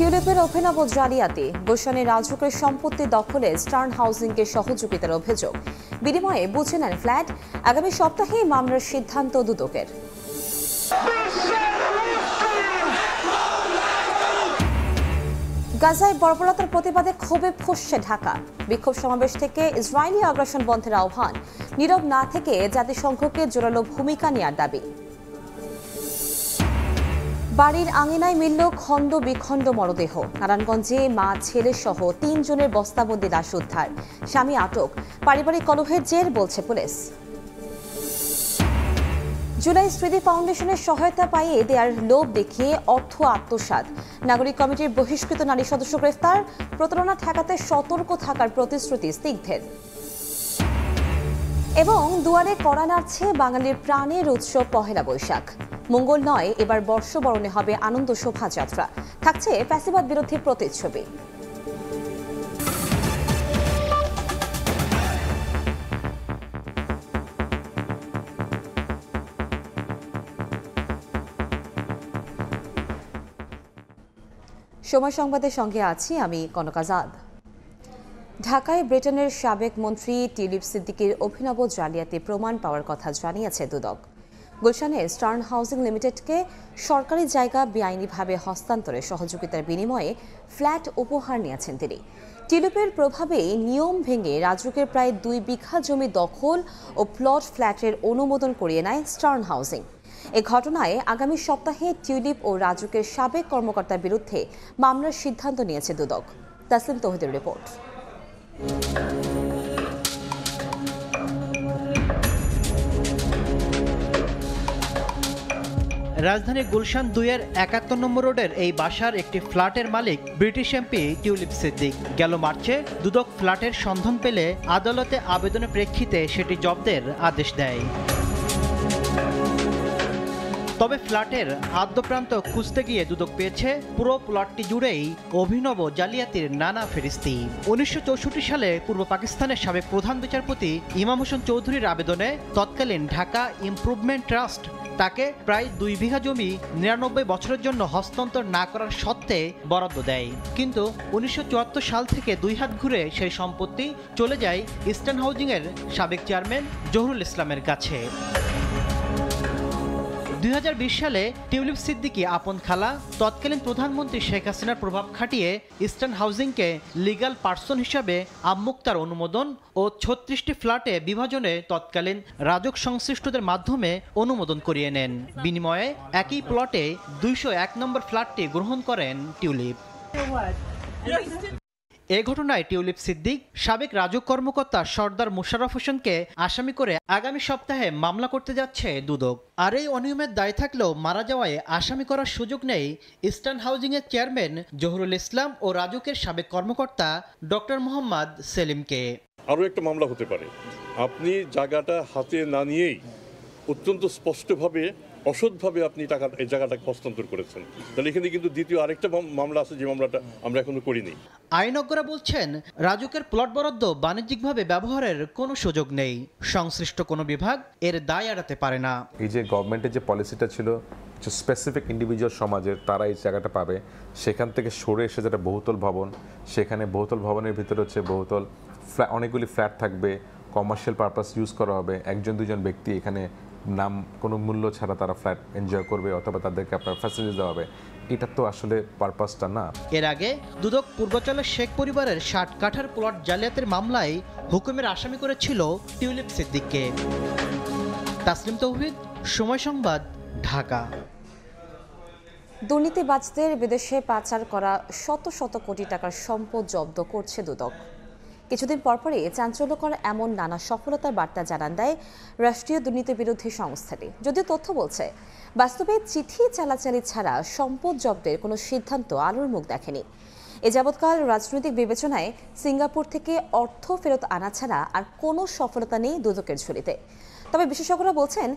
টিউলিপের অভিনব জালিয়াতি, গুলশানে রাজুকের সম্পত্তি দখলে স্টার্ন হাউজিংকে সহযোগিতার অভিযোগ। বিনিময়ে বুঝে নেন ফ্ল্যাট। আগামী সপ্তাহেই মামলার সিদ্ধান্ত দুদকের। গাজায় বর্বরতার প্রতিবাদে ক্ষোভে ফুঁসছে ঢাকা। বিক্ষোভ সমাবেশ থেকে ইসরায়েলি আগ্রাসন বন্ধের আহ্বান, নীরব না থেকে জাতিসংঘকে জোরালো ভূমিকা নেওয়ার দাবি। বাড়ির আঙিনায় মিলল খণ্ড বিখণ্ড মরদেহ। নারায়ণগঞ্জে মা ছেলে সহ ৩ জনের বস্তাবন্দি লাশ উদ্ধার, স্বামী আটক। পারিবারিক কলহের জের, বলছে পুলিশ। জুলাই স্মৃতি ফাউন্ডেশনের সহায়তা পাইয়ে দেয়ার লোভ দেখিয়ে অর্থ আত্মসাৎ। নাগরিক কমিটির বহিষ্কৃত নারী সদস্য গ্রেফতার। প্রতারণা ঠেকাতে সতর্ক থাকার প্রতিশ্রুতি স্নিগ্ধের। এবং দুয়ারে কড়া নাড়ছে বাঙালির প্রাণের উৎসব পহেলা বৈশাখ। মঙ্গল নয়, এবার বর্ষবরণে হবে আনন্দ শোভাযাত্রা। থাকছে ফ্যাসিবাদ বিরোধী প্রতিচ্ছবি। সময় সংবাদের সঙ্গে আছি আমি কনক আজাদ। ঢাকায় ব্রিটেনের সাবেক মন্ত্রী টিউলিপ সিদ্দিকীর অভিনব জালিয়াতি প্রমাণ পাওয়ার কথা জানিয়েছে দুদক। গুলশানের স্টার্ন হাউজিং লিমিটেডকে সরকারি জায়গা বেআইনিভাবে হস্তান্তরে সহযোগিতার বিনিময়ে ফ্ল্যাট উপহার নিয়েছেন তিনি। টিউলিপের প্রভাবে নিয়ম ভেঙে রাজুকের প্রায় 2 বিঘা জমি দখল ও প্লট ফ্ল্যাটের অনুমোদন করিয়ে নেয় স্টার্ন হাউজিং। এ ঘটনায় আগামী সপ্তাহে টিউলিপ ও রাজুকের সাবেক কর্মকর্তার বিরুদ্ধে মামলার সিদ্ধান্ত নিয়েছে দুদক। তাসলিম তৌহিদের রিপোর্ট। রাজধানী গুলশান 2-এর 71 নম্বর রোডের এই বাসার একটি ফ্ল্যাটের মালিক ব্রিটিশ এমপি টিউলিপ সিদ্দিক। গেল মার্চে দুদক ফ্ল্যাটের সন্ধান পেলে আদালতে আবেদনের প্রেক্ষিতে সেটি জব্দের আদেশ দেয়। তবে ফ্ল্যাটের আদ্যপ্রান্ত খুঁজতে গিয়ে দুদক পেয়েছে পুরো প্লটটি জুড়েই অভিনব জালিয়াতির নানা ফেরিস্তি। 1964 সালে পূর্ব পাকিস্তানের সাবেক প্রধান বিচারপতি ইমাম হোসেন চৌধুরীর আবেদনে তৎকালীন ঢাকা ইমপ্রুভমেন্ট ট্রাস্ট তাকে প্রায় 2 বিঘা জমি 99 বছরের জন্য হস্তান্তর না করার শর্তে বরাদ্দ দেয়। কিন্তু 1974 সাল থেকে 2 হাত ঘুরে সেই সম্পত্তি চলে যায় ইস্টার্ন হাউজিংয়ের সাবেক চেয়ারম্যান জহুরুল ইসলামের কাছে। 2020 সালে টিউলিপ সিদ্দিকী আপন খালা তৎকালীন প্রধানমন্ত্রী শেখ হাসিনার প্রভাব খাটিয়ে ইস্টার্ন হাউজিংকে লিগ্যাল পার্সন হিসাবে আমুক্তার অনুমোদন ও 36টি ফ্ল্যাটে বিভাজনে তৎকালীন রাজক সংশ্লিষ্টদের মাধ্যমে অনুমোদন করিয়ে নেন। বিনিময়ে একই প্লটে 201 নম্বর ফ্ল্যাটটি গ্রহণ করেন টিউলিপ। এ ঘটনায় টিউলিপ সিদ্দিক সাবেক রাজক কর্মকর্তা সর্দার মোশাররফ হোসেনকে আসামি করে আগামী সপ্তাহে মামলা করতে যাচ্ছে দুদক। আর এই অনিয়মের দায় থাকলেও মারা যাওয়ায় আসামি করার সুযোগ নেই ইস্টার্ন হাউজিংয়ের চেয়ারম্যান জহুরুল ইসলাম ও রাজুকের সাবেক কর্মকর্তা ডক্টর মোহাম্মদ সেলিমকে। আরও একটা মামলা হতে পারে, আপনি জায়গাটা হাতে না নিয়েই অত্যন্ত স্পষ্টভাবে অসৎভাবে আপনি এই জায়গাটাকে হস্তান্তর করেছেন। তাহলে এখানে কিন্তু দ্বিতীয় আরেকটা মামলা আছে, যে মামলাটা আমরা এখনো করিনি। আইনজ্ঞরা বলছেন রাজুকের প্লট বরাদ্দ বাণিজ্যিকভাবে ব্যবহারের কোনো সুযোগ নেই। সংশ্লিষ্ট কোনো বিভাগ এর দায় এড়াতে পারে না। এই যে গভর্নমেন্টের যে পলিসিটা ছিল যে স্পেসিফিক ইন্ডিভিজুয়াল সমাজের তারা এই জায়গাটা পাবে, সেখান থেকে সরে এসে যেটা বহুতল ভবন, সেখানে বহুতল ভবনের ভিতরে হচ্ছে বহুতল অনেকগুলি ফ্ল্যাট থাকবে, কমার্শিয়াল পারপাস ইউজ করা হবে। 1-2 ব্যক্তি এখানে নাম কোনো মূল্য ছাড়া তারা ফ্ল্যাট এনজয় করবে অথবা তাদেরকে আপনার ফ্যাসিলিটি দেওয়া হবে। এটা তো আসলে পারপাসটা না। এর আগে দুদক পূর্বাঞ্চলের শেখ পরিবারের 60 কাঠার প্লট জালিয়াতির মামলায় হুকুমের আসামি করেছিল টিউলিপ সিদ্দিককে। তাসলিম তৌহিদ, সময় সংবাদ, ঢাকা। দুর্নীতিবাজদের বিদেশে পাচার করা শত শত কোটি টাকার সম্পদ জব্দ করছে দুদক। কিছুদিন পরপরই চাঞ্চল্যকর এমন নানা সফলতার বার্তা জানান দেয় রাষ্ট্রীয় দুর্নীতি বিরোধী সংস্থাটি। যদিও তথ্য বলছে, বাস্তবে চিঠি চালাচালি ছাড়া সম্পদ জব্দের কোনো সিদ্ধান্ত আলোর মুখ দেখেনি। এ যাবৎকাল রাজনৈতিক বিবেচনায় সিঙ্গাপুর থেকে অর্থ ফেরত আনা ছাড়া আর কোনো সফলতা নেই দুদকের ঝুলিতে। তবে বিশেষজ্ঞরা বলছেন,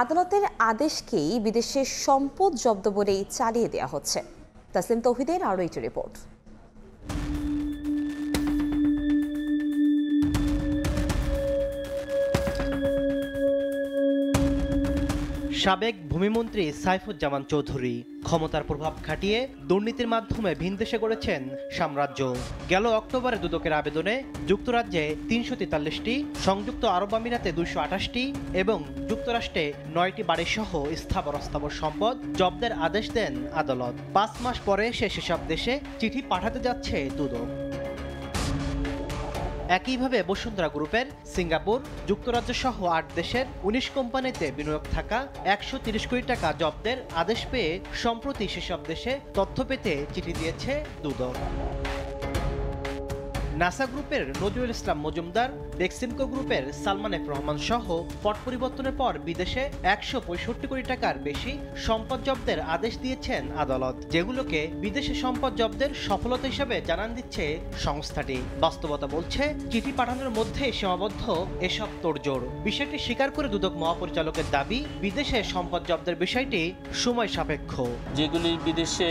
আদালতের আদেশকেই বিদেশের সম্পদ জব্দ বলেই চালিয়ে দেওয়া হচ্ছে। তাসলিম তৌহিদের আরও একটি রিপোর্ট। সাবেক ভূমিমন্ত্রী সাইফুজ্জামান চৌধুরী। ক্ষমতার প্রভাব খাটিয়ে দুর্নীতির মাধ্যমে ভিনদেশে গড়েছেন সাম্রাজ্য। গেল অক্টোবরে দুদকের আবেদনে যুক্তরাজ্যে ৩৪৩টি, সংযুক্ত আরব আমিরাতে ২২৮টি এবং যুক্তরাষ্ট্রে ৯টি বাড়িসহ স্থাবর অস্থাবর সম্পদ জব্দের আদেশ দেন আদালত। ৫ মাস পরে সেসব দেশে চিঠি পাঠাতে যাচ্ছে দুদক। একইভাবে বসুন্ধরা গ্রুপের সিঙ্গাপুর, যুক্তরাজ্য সহ ৮ দেশের ১৯ কোম্পানিতে বিনিয়োগ থাকা ১৩০ কোটি টাকা জব্দের আদেশ পেয়ে সম্প্রতি সেসব দেশে তথ্য পেতে চিঠি দিয়েছে দুদক। নাসা গ্রুপের নজরুল ইসলাম মজুমদার, বেক্সিমকো গ্রুপের সালমান এফ রহমান সহ পট পরিবর্তনের পর বিদেশে ১৬৫ কোটি টাকার বেশি সম্পদ জব্দের আদেশ দিয়েছেন আদালত, যেগুলোকে বিদেশে সম্পদ জব্দের সফলতা হিসেবে জানান দিচ্ছে সংস্থাটি। বাস্তবতা বলছে চিঠি পাঠানোর মধ্যে সীমাবদ্ধ এসব তোড়জোড়। বিষয়টি স্বীকার করে দুদক মহাপরিচালকের দাবি, বিদেশে সম্পদ জব্দের বিষয়টি সময় সাপেক্ষ। যেগুলি বিদেশে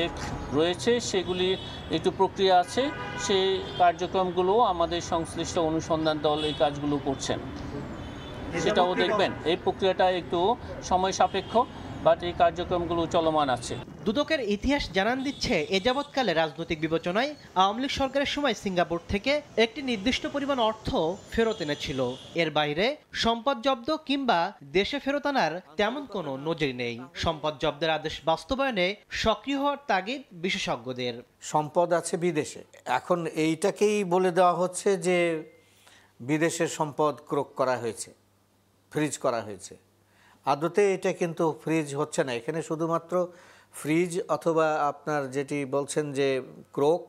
রয়েছে সেগুলি একটু প্রক্রিয়া আছে, সেই কার্যক্রমগুলো আমাদের সংশ্লিষ্ট অনুসন্ধান দল এই কাজগুলো করছেন, সেটাও দেখবেন। এই প্রক্রিয়াটা একটু সময় সাপেক্ষ, বাট এই কার্যক্রমগুলো চলমান আছে। দুদকের ইতিহাস জানান দিচ্ছে, এ যাবৎকালে রাজনৈতিক বিবেচনায় আওয়ামী লীগ সরকারের সময় সিঙ্গাপুর থেকে একটি নির্দিষ্ট পরিমাণ অর্থ ফেরত এনেছিল। এর বাইরে সম্পদ জব্দ কিংবা দেশে ফেরত আনার তেমন কোনো নজির নেই। সম্পদ জব্দের আদেশ বাস্তবায়নে সক্রিয় হওয়ার তাগিদ বিশেষজ্ঞদের। সম্পদ আছে বিদেশে, এখন এইটাকেই বলে দেওয়া হচ্ছে যে বিদেশের সম্পদ ক্রোক করা হয়েছে, ফ্রিজ করা হয়েছে। আদতে এটা কিন্তু ফ্রিজ হচ্ছে না, এখানে শুধুমাত্র ফ্রিজ অথবা আপনার যেটি বলছেন যে ক্রোক,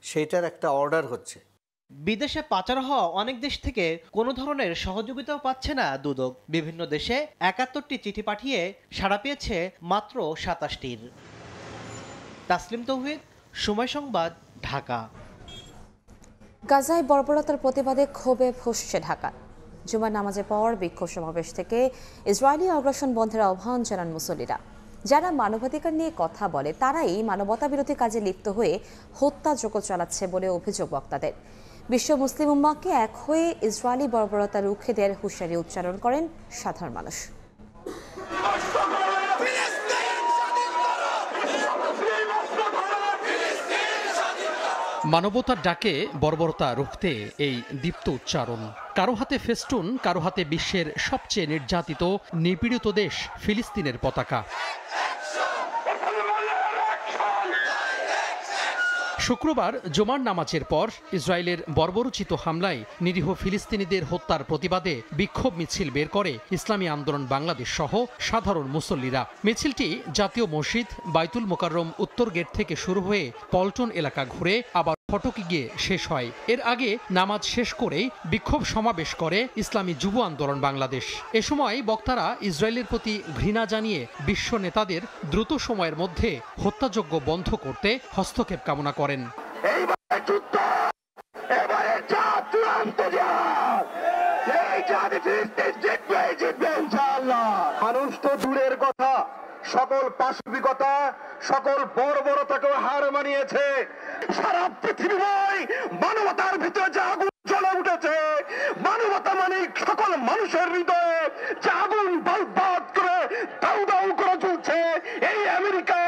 সেইটার একটা অর্ডার হচ্ছে। বিদেশে পাচার হওয়া অনেক দেশ থেকে কোনো ধরনের সহযোগিতাও পাচ্ছে না দুদক। বিভিন্ন দেশে ৭১টি চিঠি পাঠিয়ে সাড়া পেয়েছে মাত্র ২৭টির। তাসলিম তৌহিদ, সময় সংবাদ, ঢাকা। গাজায় বর্বরতার প্রতিবাদে ক্ষোভে ফুঁসছে ঢাকা। জুমার নামাজের পর বিক্ষোভ সমাবেশ থেকে ইসরায়েলি আগ্রাসন বন্ধের আহ্বান জানান মুসল্লিরা। যারা মানবাধিকার নিয়ে কথা বলে তারাই মানবতা বিরোধী কাজে লিপ্ত হয়ে হত্যাযজ্ঞ চালাচ্ছে বলে অভিযোগ বক্তাদের। বিশ্ব মুসলিম উম্মাহকে এক হয়ে ইসরায়েলি বর্বরতা রুখে দেওয়ার হুঁশিয়ারি উচ্চারণ করেন সাধারণ মানুষ। মানবতার ডাকে বর্বরতা রুখতে এই দীপ্ত উচ্চারণ। কারো হাতে ফেস্টুন, কারো হাতে বিশ্বের সবচেয়ে নির্যাতিত নিপীড়িত দেশ ফিলিস্তিনের পতাকা। শুক্রবার জুমার নামাজের পর ইসরায়েলের বর্বরোচিত হামলায় নিরীহ ফিলিস্তিনিদের হত্যার প্রতিবাদে বিক্ষোভ মিছিল বের করে ইসলামী আন্দোলন বাংলাদেশ সহ সাধারণ মুসল্লিরা। মিছিলটি জাতীয় মসজিদ বাইতুল মোকাররম উত্তর গেট থেকে শুরু হয়ে পল্টন এলাকা ঘুরে আবার ফটকে গিয়ে শেষ হয়। এর আগে নামাজ শেষ করেই বিক্ষোভ সমাবেশ করে ইসলামী যুব আন্দোলন বাংলাদেশ। এ সময় বক্তারা ইসরায়েলের প্রতি ঘৃণা জানিয়ে বিশ্ব নেতাদের দ্রুত সময়ের মধ্যে হত্যাযজ্ঞ বন্ধ করতে হস্তক্ষেপ কামনা করেন। মানুষ তো দূরের কথা, সকল পাশবিকতা, সকল বর্বরতাকেও হার মানিয়েছে। সারা পৃথিবীময় মানবতার ভিতরে যে আগুন জ্বলে উঠেছে, মানবতা মানে সকল মানুষের হৃদয়ে যে আগুন বলবৎ করে দাউ দাউ করে জ্বলছে, এই আমেরিকা,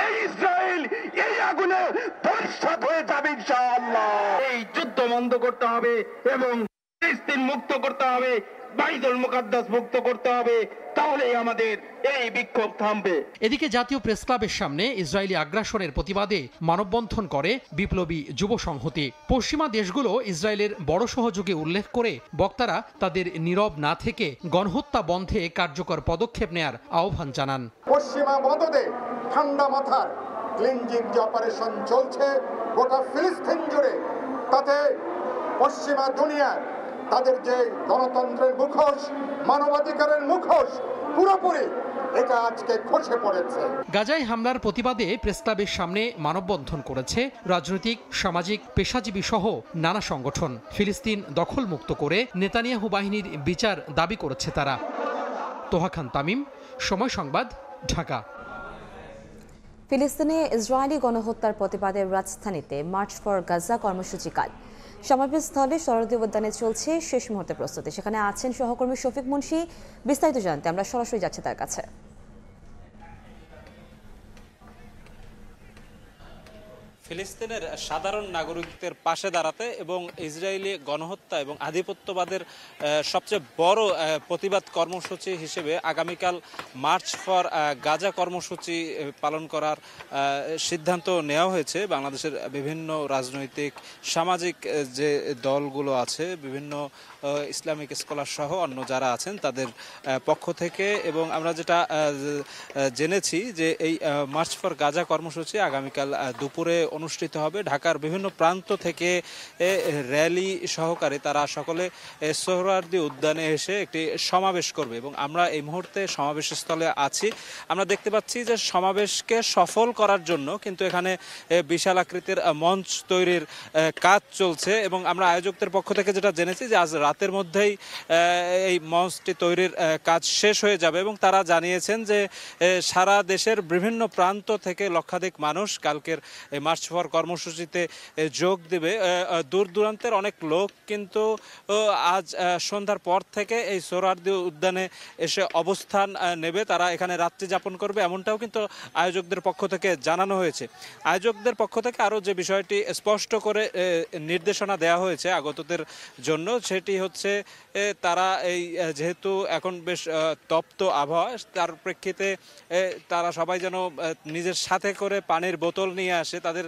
এই ইসরায়েল, এই আগুনে পরিষ্কার হয়ে যাবে ইনশাআল্লাহ। এই যুদ্ধ বন্ধ করতে হবে এবং ফিলিস্তিন মুক্ত করতে হবে, বাইতুল মুকাদ্দাস মুক্ত করতে হবে, তাহলেই আমাদের এই বিক্ষোভ থামবে। এদিকে জাতীয় প্রেস ক্লাবের সামনে ইসরায়েলি আগ্রাসনের প্রতিবাদে মানববন্ধন করে বিপ্লবী যুব সংহতি। পশ্চিমা দেশগুলো ইসরায়েলের বড় সহযোগী উল্লেখ করে বক্তারা তাদের নীরব না থেকে গণহত্যা বন্ধে কার্যকর পদক্ষেপ নেয়ার আহ্বান জানান। পশ্চিমা মদদে ঠান্ডা মাথার ক্লিনজিং যে অপারেশন চলছে গোটা ফিলিস্তিন জুড়ে, তাতে পশ্চিমা দুনিয়ার তাদের যে গণতন্ত্রের মুখোশ, মানবাধিকারের মুখোশ, পুরোপুরি এটা আজকে খসে পড়েছে। গাজায় হামলার প্রতিবাদে প্রেসক্লাবের সামনে মানববন্ধন করেছে রাজনৈতিক, সামাজিক, পেশাজীবী সহ নানা সংগঠন। ফিলিস্তিন দখলমুক্ত করে নেতানিয়াহু বাহিনীর বিচার দাবি করেছে তারা। তোহা খান তামিম, সময় সংবাদ, ঢাকা। ফিলিস্তিনে ইসরায়েলি গণহত্যার প্রতিবাদে রাজধানীতে মার্চ ফর গাজা কর্মসূচি কাল। সমাবেশস্থলে শরদীয় উদ্যানে চলছে শেষ মুহূর্তে প্রস্তুতি। সেখানে আছেন সহকর্মী শফিক মুন্সি। বিস্তারিত জানতে আমরা সরাসরি যাচ্ছি তার কাছে। ফিলিস্তিনের সাধারণ নাগরিকদের পাশে দাঁড়াতে এবং ইসরায়েলি গণহত্যা এবং আধিপত্যবাদের সবচেয়ে বড় প্রতিবাদ কর্মসূচি হিসেবে আগামীকাল মার্চ ফর গাজা কর্মসূচি পালন করার সিদ্ধান্ত নেওয়া হয়েছে। বাংলাদেশের বিভিন্ন রাজনৈতিক সামাজিক যে দলগুলো আছে, বিভিন্ন ইসলামিক স্কলার সহ অন্য যারা আছেন তাদের পক্ষ থেকে, এবং আমরা যেটা জেনেছি যে এই মার্চ ফর গাজা কর্মসূচি আগামীকাল দুপুরে অনুষ্ঠিত হবে। ঢাকার বিভিন্ন প্রান্ত থেকে র্যালি সহকারে তারা সকলে সোহরাওয়ার্দী উদ্যানে এসে একটি সমাবেশ করবে এবং আমরা এই মুহূর্তে সমাবেশ স্থলে আছি। আমরা দেখতে পাচ্ছি যে সমাবেশকে সফল করার জন্য কিন্তু এখানে বিশাল আকৃতির মঞ্চ তৈরির কাজ চলছে এবং আমরা আয়োজকদের পক্ষ থেকে যেটা জেনেছি যে আজ রাতের মধ্যেই এই মঞ্চটি তৈরির কাজ শেষ হয়ে যাবে এবং তারা জানিয়েছেন যে সারা দেশের বিভিন্ন প্রান্ত থেকে লক্ষাধিক মানুষ কালকের মার্চ ফর কর্মসূচিতে যোগ দেবে। দূর দূরান্তের অনেক লোক কিন্তু আজ সন্ধ্যার পর থেকে এই সোহরাওয়ার্দী উদ্যানে এসে অবস্থান নেবে, তারা এখানে রাত্রি যাপন করবে, এমনটাও কিন্তু আয়োজকদের পক্ষ থেকে জানানো হয়েছে। আয়োজকদের পক্ষ থেকে আরও যে বিষয়টি স্পষ্ট করে নির্দেশনা দেওয়া হয়েছে আগতদের জন্য, সেটি হচ্ছে তারা এই যেহেতু এখন বেশ তপ্ত আবহাওয়া, তার প্রেক্ষিতে তারা সবাই যেন নিজের সাথে করে পানির বোতল নিয়ে আসে, তাদের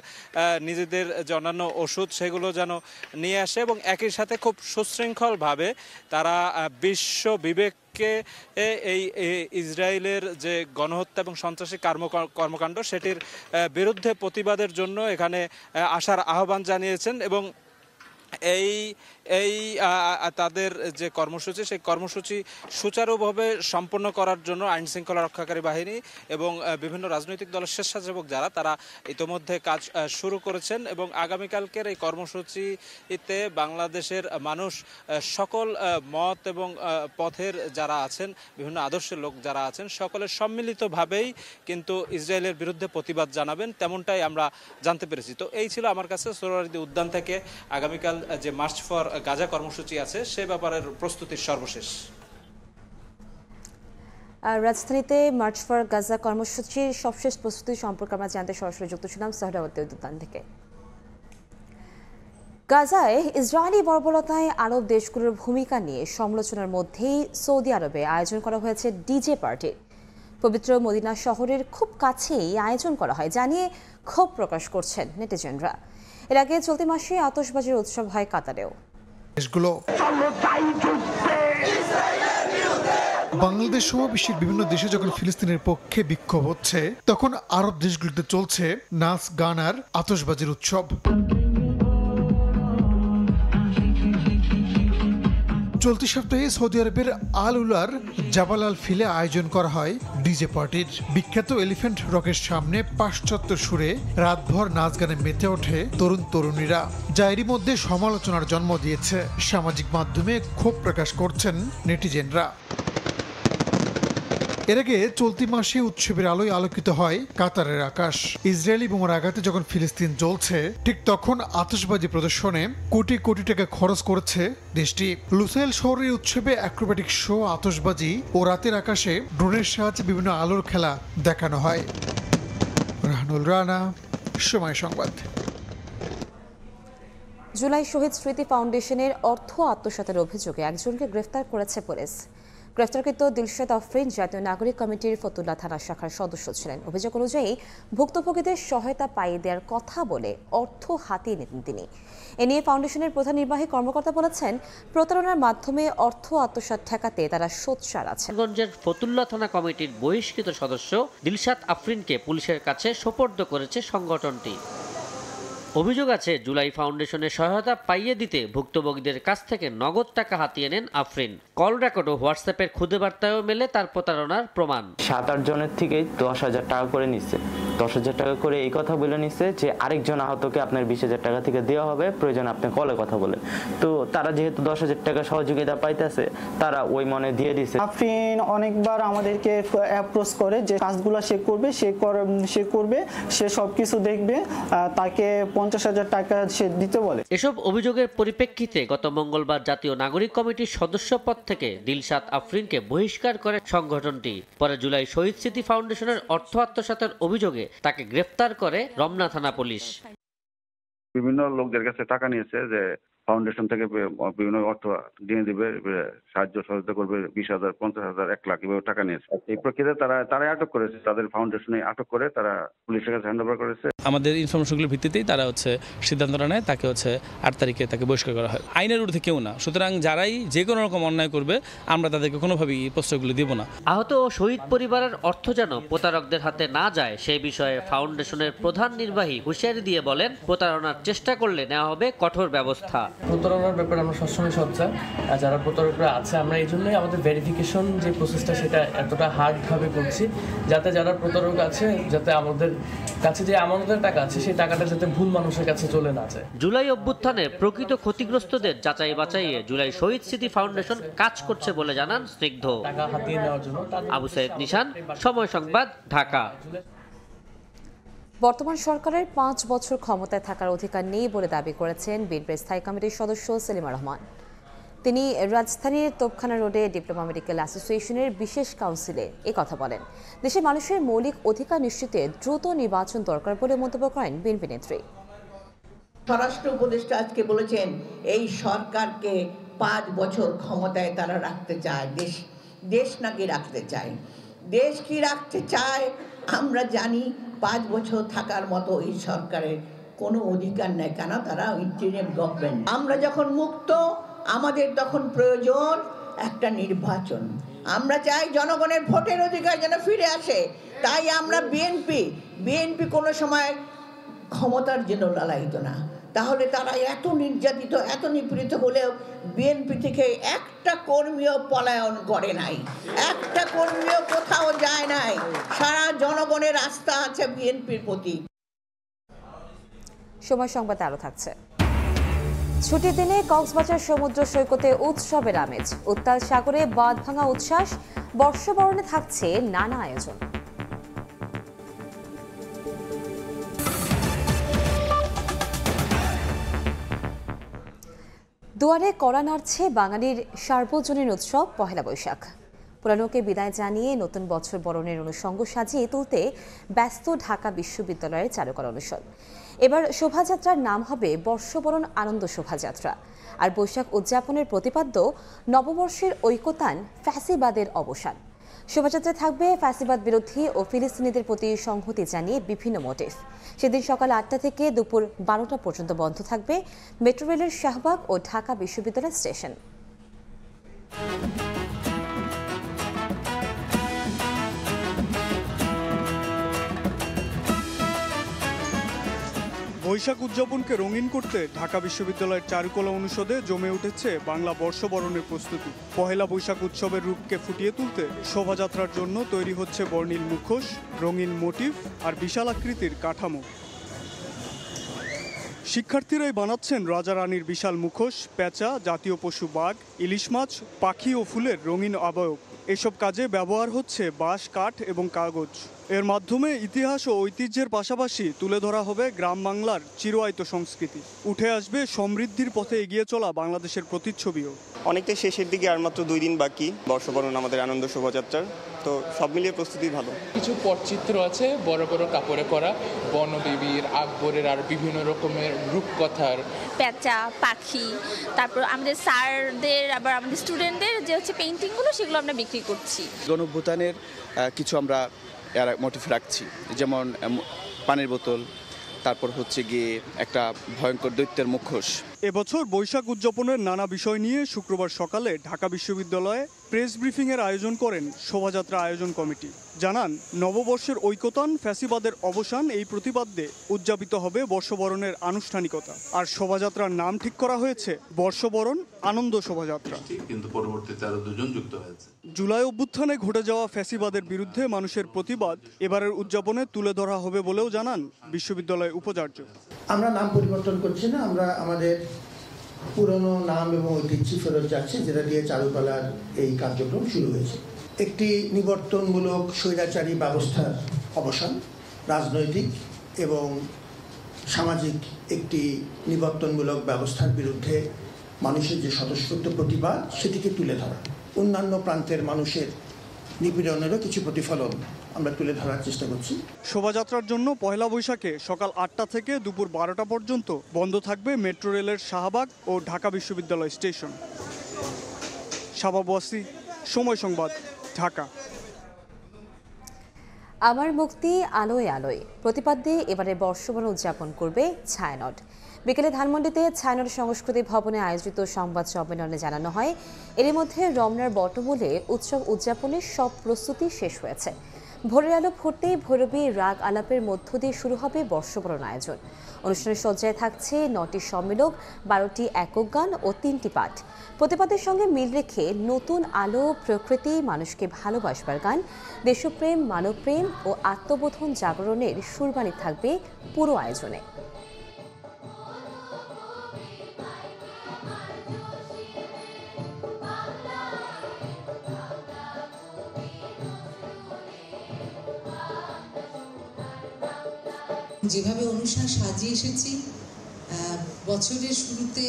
নিজেদের যে অন্যান্য ওষুধ সেগুলো যেন নিয়ে আসে এবং একই সাথে খুব সুশৃঙ্খলভাবে তারা বিশ্ব বিবেককে এই ইসরায়েলের যে গণহত্যা এবং সন্ত্রাসী কর্মকাণ্ড সেটির বিরুদ্ধে প্রতিবাদের জন্য এখানে আসার আহ্বান জানিয়েছেন এবং এই তাদের যে কর্মসূচি সেই কর্মসূচি সুচারুভাবে সম্পন্ন করার জন্য আইন শৃঙ্খলা রক্ষাকারী বাহিনী এবং বিভিন্ন রাজনৈতিক দলের স্বেচ্ছাসেবক যারা তারা ইতোমধ্যে কাজ শুরু করেছেন এবং আগামীকালকের এই কর্মসূচিতে বাংলাদেশের মানুষ সকল মত এবং পথের যারা আছেন, বিভিন্ন আদর্শের লোক যারা আছেন, সকলের সম্মিলিতভাবেই কিন্তু ইসরায়েলের বিরুদ্ধে প্রতিবাদ জানাবেন, তেমনটাই আমরা জানতে পেরেছি। তো এই ছিল আমার কাছে সোহরাওয়ার্দী উদ্যান থেকে আগামীকাল যে মার্চ ফর গাজা কর্মসূচি আছে সে ব্যাপারের প্রস্তুতির সর্বশেষ। রাজধানীতে মার্চ ফর গাজা কর্মসূচির সবশেষ প্রস্তুতি সম্পর্কে আমরা জানতে সরাসরি যুক্ত ছিলাম সোহরাওয়ার্দী উদ্যান থেকে। গাজায় ইসরায়েলি বর্বরতায় আরব দেশগুলোর ভূমিকা নিয়ে সমালোচনার মধ্যেই সৌদি আরবে আয়োজন করা হয়েছে ডিজে পার্টির। পবিত্র মদিনা শহরের খুব কাছেই আয়োজন করা হয়, জানিয়ে ক্ষোভ প্রকাশ করছেন নেটিজেনরা। এর আগে চলতি মাসে আতশবাজির উৎসব হয় কাতারেও। বাংলাদেশ সহ বিশ্বের বিভিন্ন দেশে যখন ফিলিস্তিনের পক্ষে বিক্ষোভ হচ্ছে, তখন আরব দেশগুলিতে চলছে নাচ গান আর আতশবাজির উৎসব। চলতি সপ্তাহে সৌদি আরবের আল উলার জাবাল আল ফিলে আয়োজন করা হয় ডিজে পার্টির। বিখ্যাত এলিফ্যান্ট রকের সামনে পাশ্চাত্য সুরে রাতভর নাচ গানে মেতে ওঠে তরুণ তরুণীরা, যা এরই মধ্যে সমালোচনার জন্ম দিয়েছে। সামাজিক মাধ্যমে ক্ষোভ প্রকাশ করছেন নেটিজেনরা। এর আগে চলতি মাসে উৎসবের আলোয় আলোকিত হয় কাতারের আকাশ। ইসরায়েলি বোমার আঘাতে যখন ফিলিস্তিন জ্বলছে, ঠিক তখন আতশবাজি প্রদর্শনে কোটি কোটি টাকা খরচ করেছে দেশটি। লুসাইল শহরের উৎসবে অ্যাক্রোব্যাটিক শো, আতশবাজি ও রাতের আকাশে ড্রোনের সাহায্যে বিভিন্ন আলোর খেলা দেখানো হয়। রাহানুল রানা, সময় সংবাদ। জুলাই শহীদ স্মৃতি ফাউন্ডেশনের অর্থ আত্মসাতের অভিযোগে একজনকে গ্রেফতার করেছে পুলিশ। গ্রেফতারকৃত দিলশাদ আফরিন জাতীয় নাগরিক কমিটির ফতুল্লা থানা শাখার সদস্য ছিলেন। অভিযোগ অনুযায়ী ভুক্তভোগীদের সহায়তা পাইয়ে দেওয়ার কথা বলে অর্থ হাতিয়ে নিতেন তিনি। এ নিয়ে ফাউন্ডেশনের প্রধান নির্বাহী কর্মকর্তা বলেছেন, প্রতারণার মাধ্যমে অর্থ আত্মসাৎ ঠেকাতে তারা সোচ্চার আছে। গঞ্জের ফতুল্লা থানা কমিটির বহিষ্কৃত সদস্য দিলশাদ আফরিনকে পুলিশের কাছে সোপর্দ করেছে সংগঠনটি। অভিযোগ আছে, জুলাই ফাউন্ডেশনের সহায়তা পাইয়ে দিতে ভুক্তভোগীদের কাছ থেকে নগদ টাকা হাতিয়ে নেন আফরিন। কল রেকর্ড ও হোয়াটসঅ্যাপের খুদে বার্তায়ও মেলে তার প্রতারণার প্রমাণ। 7-8 জনের থেকে 10,000 টাকা করে নিচ্ছে। 10,000 টাকা করে এই কথা বলে নিচ্ছে যে আরেকজন আহতকে আপনার 20,000 টাকা থেকে দেওয়া হবে, প্রয়োজন আপনি কলে কথা বলে। তো তারা যেহেতু 10,000 টাকা সহযোগিতা পাইতেছে, তারা ওই মনে দিয়ে দিচ্ছে। আফরিন অনেকবার আমাদেরকে অ্যাপ্রোচ করে যে কাজগুলো সে করবে, সে সবকিছু দেখবে, তাকে 50,000 টাকা সে দিতে বলে। এসব অভিযোগের পরিপ্রেক্ষিতে গত মঙ্গলবার জাতীয় নাগরিক কমিটির সদস্য পদ থেকে দিলশাদ আফরিনকে বহিষ্কার করে সংগঠনটি। পরে জুলাই শহীদ স্মৃতি ফাউন্ডেশনের অর্থ আত্মসাতের অভিযোগে তাকে গ্রেফতার করে রমনা থানা পুলিশ। বিভিন্ন লোকদের কাছে টাকা নিয়েছে যে ফাউন্ডেশন থেকে বিভিন্ন অর্থ দিয়ে দিবে, সাহায্য সহযোগিতা করবে, 20,000, 50,000, 1 লাখ এভাবে টাকা নিয়েছে। এই প্রক্রিয়াতে তারা আটক করেছে, তাদের ফাউন্ডেশনে আটক করে তারা পুলিশের কাছে হ্যান্ড ওভার করেছে। আমাদের ইনফরমেশনগুলোর ভিত্তিতেই তারা সিদ্ধান্তটা নেয়, তাকে 8 তারিখে তাকে বহিষ্কার করা হয়। আইনের ঊর্ধ্বে কেউ না, সুতরাং যারাই যে কোনো রকম অন্যায় করবে আমরা তাদেরকে কোনোভাবেই প্রশ্রয়গুলো দেব না। আহত ও শহীদ পরিবারের অর্থ যেন প্রতারকদের হাতে না যায় সেই বিষয়ে ফাউন্ডেশনের প্রধান নির্বাহী হুঁশিয়ারি দিয়ে বলেন, প্রতারণার চেষ্টা করলে নেওয়া হবে কঠোর ব্যবস্থা। প্রতারণার ব্যাপারে আমরা সবসময় সচ্চার, যারা প্রতারকরা আছে আমরা এই জন্যই আমাদের ভেরিফিকেশন যে প্রসেসটা সেটা এতটা হার্ডভাবে করছি, যাতে যারা প্রতারক আছে যাতে আমাদের কাছে যে আমাদের টাকা আছে সেই টাকাটা যাতে ভুল মানুষের কাছে চলে না যায়। জুলাই অভ্যুত্থানে প্রকৃত ক্ষতিগ্রস্তদের যাচাই বাছাইয়ে জুলাই শহীদ স্মৃতি ফাউন্ডেশন কাজ করছে বলে জানান স্নিগ্ধ। টাকা হাতিয়ে নেওয়ার জন্য আবু সাইদ নিশান, সময় সংবাদ, ঢাকা। বর্তমান সরকারের 5 বছর ক্ষমতায় থাকার অধিকার নেই বলে দাবি করেছেন বিএনপির স্থায়ী কমিটির সদস্য সেলিমা রহমান। তিনি রাজধানীর তোপখানা রোডে ডিপ্লোমা মেডিকেল অ্যাসোসিয়েশনের বিশেষ কাউন্সিলে কথা বলেন। দেশের মানুষের মৌলিক অধিকার নিশ্চিতে দ্রুত নির্বাচন দরকার বলে মন্তব্য করেন বিএনপি নেত্রী। স্বরাষ্ট্র উপদেষ্টা আজকে বলেছেন এই সরকারকে 5 বছর ক্ষমতায় তারা রাখতে চায়, দেশ নাকি রাখতে চায়। দেশ কি রাখতে চায় আমরা জানি, 5 বছর থাকার মতো এই সরকারের কোনো অধিকার নেই, কেন তারা ইন্টারিম গভর্নমেন্ট। আমরা যখন মুক্ত আমাদের তখন প্রয়োজন একটা নির্বাচন। আমরা চাই জনগণের ভোটের অধিকার যেন ফিরে আসে। তাই আমরা বিএনপি কোনো সময় ক্ষমতার জন্য লালায়িত না। তাহলে তারা এত নির্যাতিত, এত নিপীড়িত হলেও বিএনপি থেকে একটা কর্মীও পলায়ন করে নাই, একটা কর্মীও কোথাও যায় নাই। সারা জনগণের আস্থা আছে বিএনপির প্রতি। সময় সংবাদে আরো থাকছে। ছুটির দিনে কক্সবাজার সমুদ্র সৈকতে উৎসবের আমেজ, উত্তাল সাগরে বাঁধ ভাঙা উচ্ছ্বাস, বর্ষবরণে থাকছে নানা আয়োজন। দুয়ারে কড়া নাড়ছে বাঙালির সার্বজনীন উৎসব পহেলা বৈশাখ। পুরানোকে বিদায় জানিয়ে নতুন বছর বরণের অনুষঙ্গ সাজিয়ে তুলতে ব্যস্ত ঢাকা বিশ্ববিদ্যালয়ের চারুকলা অনুষদ। এবার শোভাযাত্রার নাম হবে বর্ষবরণ আনন্দ শোভাযাত্রা। আর বৈশাখ উদযাপনের প্রতিপাদ্য নববর্ষের ঐকতান, ফ্যাসিবাদের অবসান। শোভাযাত্রায় থাকবে ফ্যাসিবাদ বিরোধী ও ফিলিস্তিনিদের প্রতি সংহতি জানিয়ে বিভিন্ন মোটিভ। সেদিন সকাল 8টা থেকে দুপুর 12টা পর্যন্ত বন্ধ থাকবে মেট্রো রেলের শাহবাগ ও ঢাকা বিশ্ববিদ্যালয় স্টেশন। বৈশাখ উদযাপনকে রঙিন করতে ঢাকা বিশ্ববিদ্যালয়ের চারুকলা অনুষদে জমে উঠেছে বাংলা বর্ষবরণের প্রস্তুতি। পহেলা বৈশাখ উৎসবের রূপকে ফুটিয়ে তুলতে শোভাযাত্রার জন্য তৈরি হচ্ছে বর্ণিল মুখোশ, রঙিন মোটিভ আর বিশাল আকৃতির কাঠামো। শিক্ষার্থীরাই বানাচ্ছেন রাজা রানীর বিশাল মুখোশ, পেঁচা, জাতীয় পশু বাঘ, ইলিশ মাছ, পাখি ও ফুলের রঙিন আবয়ব। এসব কাজে ব্যবহার হচ্ছে বাঁশ, কাঠ এবং কাগজ। এর মাধ্যমে ইতিহাস ও ঐতিহ্যের পাশাপাশি তুলে ধরা হবে গ্রাম বাংলার চিরায়ত সংস্কৃতি। উঠে আসবে সমৃদ্ধির পথে এগিয়ে চলা বাংলাদেশের প্রতিচ্ছবিও। অনেকটাই শেষের দিকে, আর মাত্র 2 দিন বাকি বর্ষবরণ আমাদের আনন্দ শোভাযাত্রার। তো সব মিলিয়ে প্রস্তুতি ভালো। কিছু পটচিত্র আছে বড় বড় কাপড়ে করা, বনদেবীর, আকবরের আর বিভিন্ন রকমের রূপকথার, পেঁচা, পাখি, তারপর আমাদের স্যারদের আবার আমাদের স্টুডেন্টদের যে হচ্ছে পেইন্টিংগুলো সেগুলো আমরা বিক্রি করছি। গণঅভ্যুত্থানের কিছু আমরা মোটিভ রাখছি, যেমন পানির বোতল, তারপর হচ্ছে গিয়ে একটা ভয়ঙ্কর দৈত্যের মুখোশ। এবছর বৈশাখ উদযাপনের নানা বিষয় নিয়ে শুক্রবার সকালে ঢাকা বিশ্ববিদ্যালয়ে প্রেস ব্রিফিংয়ের আয়োজন করেন শোভাযাত্রা আয়োজন কমিটি। জানান, নববর্ষের ঐকতান, ফ্যাসিবাদের অবসান এই প্রতিপাদ্যে উদযাপিত হবে বর্ষবরণের আনুষ্ঠানিকতা। আর শোভাযাত্রার নাম ঠিক করা হয়েছে বর্ষবরণ আনন্দ শোভাযাত্রা। কিন্তু পরবর্তীতে আরো 2 জন যুক্ত হয়েছে। জুলাই অভ্যুত্থানে ঘটে যাওয়া ফ্যাসিবাদের বিরুদ্ধে মানুষের প্রতিবাদ এবারের উদযাপনে তুলে ধরা হবে বলেও জানান বিশ্ববিদ্যালয় উপাচার্য। আমরা নাম পরিবর্তন করছি না, আমরা আমাদের পুরনো নাম এবং ঐতিহ্য ফেরত যাচ্ছে, যেটা দিয়ে চারুকলার এই কার্যক্রম শুরু হয়েছে। একটি নিবর্তনমূলক স্বৈরাচারী ব্যবস্থার অবসান, রাজনৈতিক এবং সামাজিক একটি নিবর্তনমূলক ব্যবস্থার বিরুদ্ধে মানুষের যে স্বতঃস্ফূর্ত প্রতিবাদ, সেটিকে তুলে ধরা। অন্যান্য প্রান্তের মানুষের নিপীড়নেরও কিছু প্রতিফলন আমরা তুলে ধরার চেষ্টা করছি। শোভাযাত্রার জন্য পহেলা বৈশাখে সকাল 8টা থেকে দুপুর 12টা পর্যন্ত বন্ধ থাকবে মেট্রো রেলের শাহবাগ ও ঢাকা বিশ্ববিদ্যালয় স্টেশন। শাবাব ওয়াসি, সময় সংবাদ, ঢাকা। আমার মুক্তি আলোয় আলোয় প্রতিপাদ্যে এবারে বর্ষবরণ উদযাপন করবে ছায়ানট। বিকেলে ধানমন্ডিতে ছায়ানট সংস্কৃতি ভবনে আয়োজিত সংবাদ সম্মেলনে জানানো হয়, এর মধ্যে রমনার বটমূলে উৎসব উদযাপনের সব প্রস্তুতি শেষ হয়েছে। ভোরের আলো ফুটতেই ভৈরবী রাগ আলাপের মধ্য দিয়ে শুরু হবে বর্ষবরণ আয়োজন। অনুষ্ঠানের সজ্জায় থাকছে 9টি সম্মেলক, 12টি একক গান ও 3টি পাঠ। প্রতিপাদের সঙ্গে মিল রেখে নতুন আলো, প্রকৃতি, মানুষকে ভালোবাসবার গান, দেশপ্রেম, মানবপ্রেম ও আত্মবোধন জাগরণের সুরবাণী থাকবে পুরো আয়োজনে। যেভাবে অনুষ্ঠান সাজিয়ে এসেছি, বছরের শুরুতে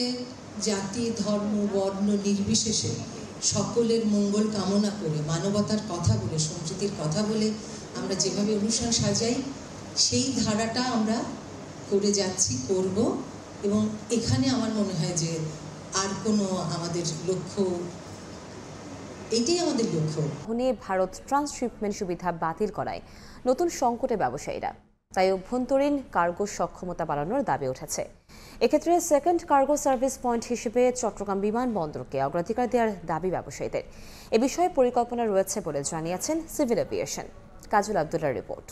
জাতি, ধর্ম, বর্ণ নির্বিশেষে সকলের মঙ্গল কামনা করে, মানবতার কথা বলে, সম্প্রীতির কথা বলে আমরা যেভাবে অনুষ্ঠান সাজাই, সেই ধারাটা আমরা করে যাচ্ছি, করব। এবং এখানে আমার মনে হয় যে আর কোনো আমাদের লক্ষ্য, এটাই আমাদের লক্ষ্য। ভারত ট্রান্সশিপমেন্ট সুবিধা বাতিল করায় নতুন সংকটে ব্যবসায়ীরা, তাই অভ্যন্তরীণ কার্গো সক্ষমতা বাড়ানোর দাবি উঠেছে। এক্ষেত্রে সেকেন্ড কার্গো সার্ভিস পয়েন্ট হিসেবে চট্টগ্রাম বিমানবন্দরকে অগ্রাধিকার দেওয়ার দাবি ব্যবসায়ীদের। এ বিষয়ে পরিকল্পনা রয়েছে বলে জানিয়েছেন সিভিল এভিয়েশন। কাজল আব্দুল্লাহর রিপোর্ট।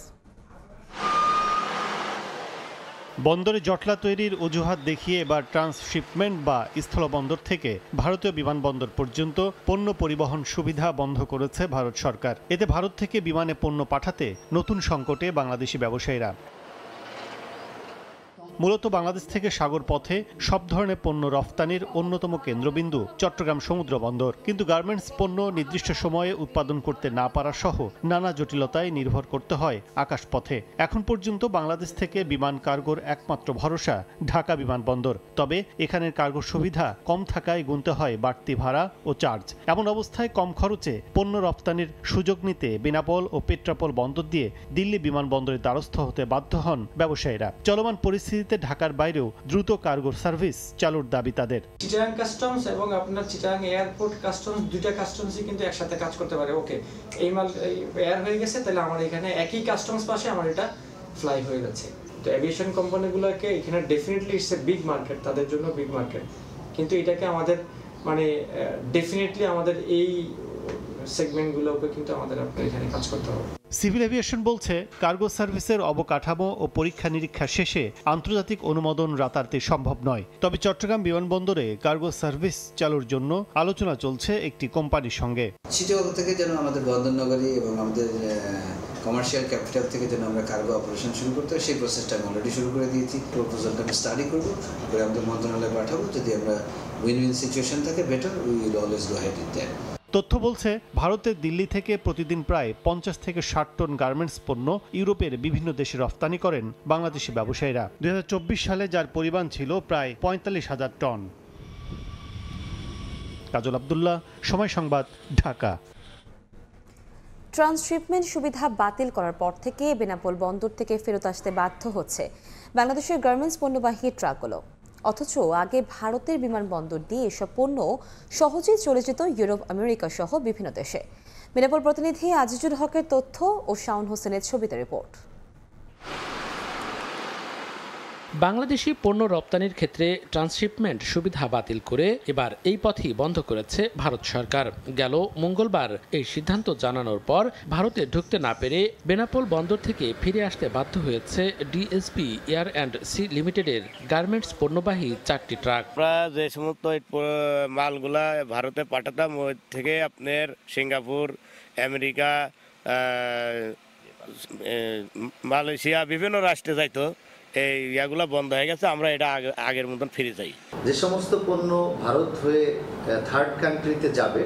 বন্দরে জটলা তৈরির অজুহাত দেখিয়ে এবার ট্রান্সশিপমেন্ট বা স্থলবন্দর থেকে ভারতীয় বিমানবন্দর পর্যন্ত পণ্য পরিবহন সুবিধা বন্ধ করেছে ভারত সরকার। এতে ভারত থেকে বিমানে পণ্য পাঠাতে নতুন সংকটে বাংলাদেশি ব্যবসায়ীরা। মূলত বাংলাদেশ থেকে সাগর পথে সব ধরনের পণ্য রফতানির অন্যতম কেন্দ্রবিন্দু চট্টগ্রাম সমুদ্র বন্দর, কিন্তু গার্মেন্টস পণ্য নির্দিষ্ট সময়ে উৎপাদন করতে না পারা সহ নানা জটিলতায় নির্ভর করতে হয় আকাশপথে। এখন পর্যন্ত বাংলাদেশ থেকে বিমান কার্গোর একমাত্র ভরসা ঢাকা বিমানবন্দর। তবে এখানের কার্গো সুবিধা কম থাকায় গুনতে হয় বাড়তি ভাড়া ও চার্জ। এমন অবস্থায় কম খরচে পণ্য রফতানির সুযোগ নিতে বেনাপোল ও পেট্রাপোল বন্দর দিয়ে দিল্লি বিমানবন্দরের দ্বারস্থ হতে বাধ্য হন ব্যবসায়ীরা। চলমান পরিস্থিতি ঢাকার বাইরেও দ্রুত কার্গো সার্ভিস চালুর দাবি তাদের। চিটাগাং কাস্টমস এবং আপনার চিটাগাং এয়ারপোর্ট কাস্টমস, দুইটা কাস্টমসই কিন্তু একসাথে কাজ করতে পারে। ওকে, এই মাল এয়ার হয়ে গেছে, তাহলে আমার এখানে একই কাস্টমস পাশে আমার এটা ফ্লাই হয়ে যাচ্ছে। তো এভিয়েশন কোম্পানিগুলোকে এখানে definitely it's a big market, তাদের জন্য বিগ মার্কেট, কিন্তু এটাকে আমাদের মানে ডেফিনেটলি আমাদের এই সেগমেন্টগুলোকে কিন্তু আমাদের এখানে কাজ করতে হবে। সিভিল এভিয়েশন বলছে, কার্গো সার্ভিসের অবকাঠামো ও পরীক্ষা নিরীক্ষা শেষে আন্তর্জাতিক অনুমোদন রাতারাতি সম্ভব নয়। তবে চট্টগ্রাম বিমানবন্দরে কার্গো সার্ভিস চালুর জন্য আলোচনা চলছে একটি কোম্পানির সঙ্গে। চিটাগং থেকে যেন আমাদের বন্দরনগরী এবং আমাদের কমার্শিয়াল ক্যাপিটাল থেকে যেন আমরা কার্গো অপারেশন শুরু করতে হয়, সেই প্রসেসটা আমি অলরেডি শুরু করে দিয়েছি। প্রপোজালটা আমি স্টাডি করবো, করে আমাদের মন্ত্রণালয়ে পাঠাবো। যদি আমরা উইন উইন সিচুয়েশন থাকে, better we will always go head with that. তথ্য বলছে, ভারতের দিল্লি থেকে প্রতিদিন প্রায় 50 থেকে 60 টন গার্মেন্টস পণ্য ইউরোপের বিভিন্ন দেশে রফতানি করেন বাংলাদেশি ব্যবসায়ীরা। 2024 সালে যার পরিমাণ ছিল প্রায় 45,000 টন। কাজল আব্দুল্লাহ, সময় সংবাদ, ঢাকা। ট্রান্সশিপমেন্ট সুবিধা বাতিল করার পর থেকে বেনাপোল বন্দর থেকে ফেরত আসতে বাধ্য হচ্ছে বাংলাদেশের গার্মেন্টস পণ্যবাহী ট্রাকগুলো। অথচ আগে ভারতের বিমানবন্দর দিয়ে এসব পণ্য সহজেই চলে যেত ইউরোপ, আমেরিকা সহ বিভিন্ন দেশে। বেনাপোল প্রতিনিধি আজিজুল হকের তথ্য ও শাওন হোসেনের ছবিতে রিপোর্ট। বাংলাদেশি পণ্য রপ্তানির ক্ষেত্রে ট্রান্সশিপমেন্ট সুবিধা বাতিল করে এবার এই পথই বন্ধ করেছে ভারত সরকার। গেল মঙ্গলবার এই সিদ্ধান্ত জানানোর পর ভারতে ঢুকতে না পেরে বেনাপোল বন্দর থেকে ফিরে আসতে বাধ্য হয়েছে ডিএসপি এয়ার অ্যান্ড সি লিমিটেডের গার্মেন্টস পণ্যবাহী 4টি ট্রাক। আমরা যে সমস্ত মালগুলা ভারতে পাঠাতাম, ওই থেকে আপনার সিঙ্গাপুর, আমেরিকা, মালয়েশিয়া বিভিন্ন রাষ্ট্রে যাইতো, এই ইয়াগুলো বন্ধ হয়ে গেছে। আমরা এটা আগের মতন ফিরে যাই। যে সমস্ত পণ্য ভারত হয়ে থার্ড কান্ট্রিতে যাবে,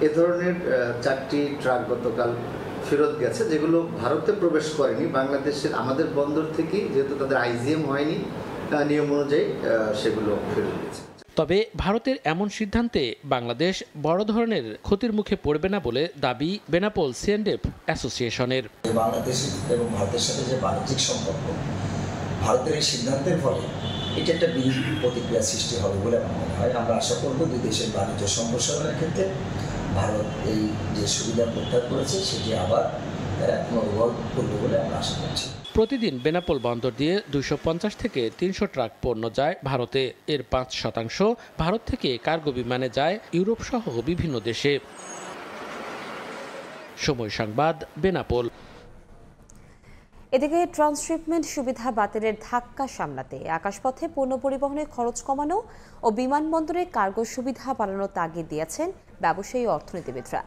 এ ধরনের 4টি ট্রাক গতকাল ফেরত গেছে, যেগুলো ভারতে প্রবেশ করেনি। বাংলাদেশের আমাদের বন্দর থেকে, যেহেতু তাদের আইজিএম হয়নি নিয়ম অনুযায়ী, সেগুলো ফেরত গেছে। তবে ভারতের এমন সিদ্ধান্তে বাংলাদেশ বড় ধরনের ক্ষতির মুখে পড়বে না বলে দাবি বেনাপোল সিএনডেফ অ্যাসোসিয়েশনের। বাংলাদেশ এবং ভারতের সাথে যে বাণিজ্যিক সম্পর্ক, ভারতের এই সিদ্ধান্তের ফলে এটা একটা বিরূপ প্রতিক্রিয়া সৃষ্টি হবে বলে আমার মনে হয়। আমরা আশা করব দুই দেশের বাণিজ্য সম্প্রসারণের ক্ষেত্রে ভারত এই যে সুবিধা প্রত্যাহার করেছে সেটি আবার পুনর্বল করবে বলে আমরা আশা করছি। প্রতিদিন বেনাপোল বন্দর দিয়ে 250 থেকে 300 ট্রাক পণ্য যায় ভারতে। এর 5% ভারত থেকে কার্গো বিমানে যায় ইউরোপ সহ বিভিন্ন দেশে। সময় সংবাদ, বেনাপোল। এদিকে ট্রান্সশিপমেন্ট সুবিধা বাতিলের ধাক্কা সামলাতে আকাশপথে পণ্য পরিবহনের খরচ কমানো ও বিমানবন্দরে কার্গো সুবিধা বাড়ানোর তাগিদ দিয়েছেন ব্যবসায়ী ও অর্থনীতিবিদরা।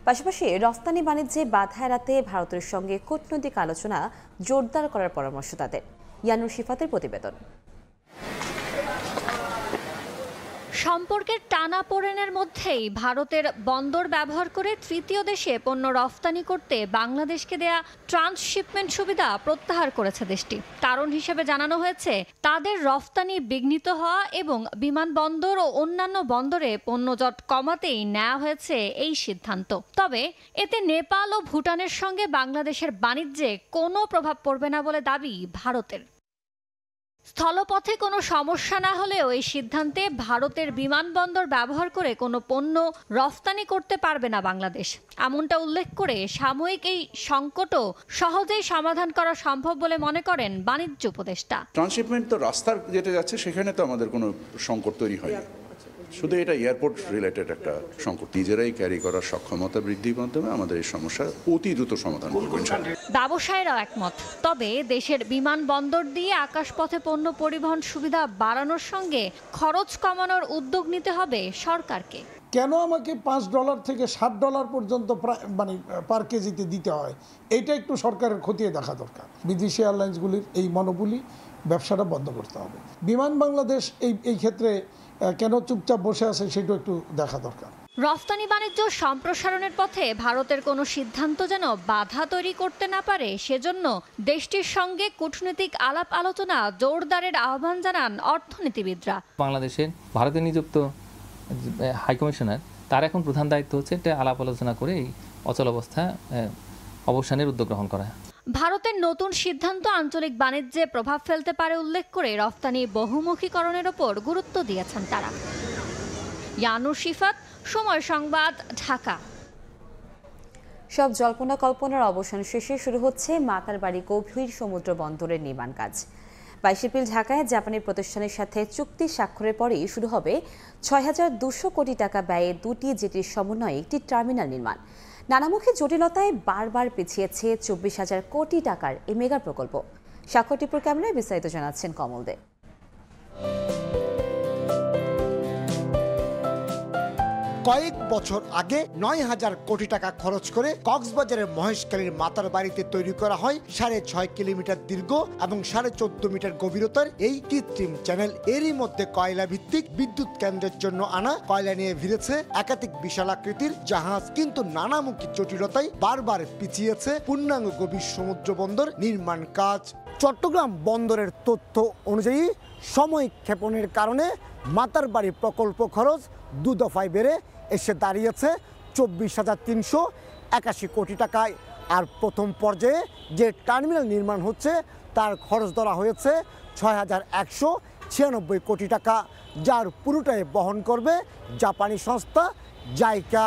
পাশাপাশি রফতানি বাণিজ্যে বাধা এড়াতে ভারতের সঙ্গে কূটনৈতিক আলোচনা জোরদার করার পরামর্শ তাদের। ইয়ানুর শিফাতের প্রতিবেদন। সম্পর্কের টানাপোড়েনের মধ্যেই ভারতের বন্দর ব্যবহার করে তৃতীয় দেশে পণ্য রফতানি করতে বাংলাদেশকে দেয়া ট্রান্সশিপমেন্ট সুবিধা প্রত্যাহার করেছে দেশটি। কারণ হিসেবে জানানো হয়েছে তাদের রফতানি বিঘ্নিত হওয়া এবং বিমানবন্দর ও অন্যান্য বন্দরে পণ্যজট কমাতেই নেওয়া হয়েছে এই সিদ্ধান্ত। তবে এতে নেপাল ও ভুটানের সঙ্গে বাংলাদেশের বাণিজ্যে কোনো প্রভাব পড়বে না বলে দাবি ভারতের। স্থলপথে কোনো সমস্যা না হলেও এই সিদ্ধান্তে ভারতের বিমানবন্দর ব্যবহার করে কোনো পণ্য রফতানি করতে পারবে না বাংলাদেশ, এমনটা উল্লেখ করে সাময়িক এই সংকটও সহজেই সমাধান করা সম্ভব বলে মনে করেন বাণিজ্য উপদেষ্টা। ট্রান্সশিপমেন্ট তো রাস্তার যেটা যাচ্ছে সেখানে তো আমাদের কোনো সংকট তৈরি হয়নি, শুধু এটা এয়ারপোর্ট রিলেটেড একটা সংকট। নিজেরাই ক্যারি করার সক্ষমতা বৃদ্ধির মাধ্যমে আমাদের এই সমস্যার অতি দ্রুত সমাধান করবেন। ব্যবসায়ীরাও একমত। তবে দেশের বিমানবন্দর দিয়ে আকাশপথে পণ্য পরিবহন সুবিধা বাড়ানোর সঙ্গে খরচ কমানোর উদ্যোগ নিতে হবে সরকারকে। কেন আমাকে $5 থেকে $60 পর্যন্ত মানে পার কেজিতে দিতে হয়, এইটা একটু সরকারের খতিয়ে দেখা দরকার। বিদেশি এয়ারলাইন্সগুলির এই মনোপলি ব্যবসাটা বন্ধ করতে হবে। বিমান বাংলাদেশ এই ক্ষেত্রে কেন চুপচাপ বসে আছে সেটা একটু দেখা দরকার। রফতানি বাণিজ্য সম্প্রসারণের পথে ভারতের কোনো সিদ্ধান্ত যেন বাধা তৈরি করতে না পারে সেজন্য দেশটির সঙ্গে কূটনৈতিক আলাপ আলোচনা জোরদারের আহ্বান জানান অর্থনীতিবিদরা। বাংলাদেশের ভারতে নিযুক্ত হাইকমিশনার, তার এখন প্রধান দায়িত্ব হচ্ছে এটা আলাপ আলোচনা করে এই অচল অবস্থা অবসানের উদ্যোগ গ্রহণ করা। ভারতের নতুন সিদ্ধান্ত আঞ্চলিক বাণিজ্যে প্রভাব ফেলতে পারে উল্লেখ করে রফতানি বহুমুখীকরণের ওপর গুরুত্ব দিয়েছেন তারা। ইয়ানুর শিফাত, সময় সংবাদ, ঢাকা। সব জল্পনা কল্পনার অবসান শেষে শুরু হচ্ছে মাতারবাড়ি গভীর সমুদ্র বন্দরের নির্মাণ কাজ। 22 এপ্রিল ঢাকায় জাপানি প্রতিষ্ঠানের সাথে চুক্তি স্বাক্ষরের পরেই শুরু হবে ৬,২০০ কোটি টাকা ব্যয়ে দুটি জেটির সমন্বয়ে একটি টার্মিনাল নির্মাণ। নানামুখী জটিলতায় বারবার পিছিয়েছে ২৪,০০০ কোটি টাকার এই মেগা প্রকল্প। স্বাক্ষর টিপুর ক্যামেরায় বিস্তারিত জানাচ্ছেন কমল দে। কয়েক বছর আগে ৯,০০০ কোটি টাকা খরচ করে কক্সবাজারের মহেশখালীর মাতারবাড়িতে তৈরি করা হয় ৬.৫ কিলোমিটার দীর্ঘ এবং ১৪.৫ মিটার গভীরতার এই কৃত্রিম চ্যানেল। এরই মধ্যে কয়লা ভিত্তিক বিদ্যুৎ কেন্দ্রের জন্য আনা কয়লা নিয়ে ভিড়েছে একাধিক বিশালাকৃতির জাহাজ, কিন্তু নানামুখী জটিলতায় বারবার পিছিয়েছে পূর্ণাঙ্গ গভীর সমুদ্র বন্দর নির্মাণ কাজ। চট্টগ্রাম বন্দরের তথ্য অনুযায়ী সময় ক্ষেপণের কারণে মাতারবাড়ি প্রকল্প খরচ ২ দফায় বেড়ে এসে দাঁড়িয়েছে ২৪,৩৮১ কোটি টাকায়। আর প্রথম পর্যায়ে যে টার্মিনাল নির্মাণ হচ্ছে তার খরচ ধরা হয়েছে ৬,১৯৬ কোটি টাকা, যার পুরোটাই বহন করবে জাপানি সংস্থা জাইকা।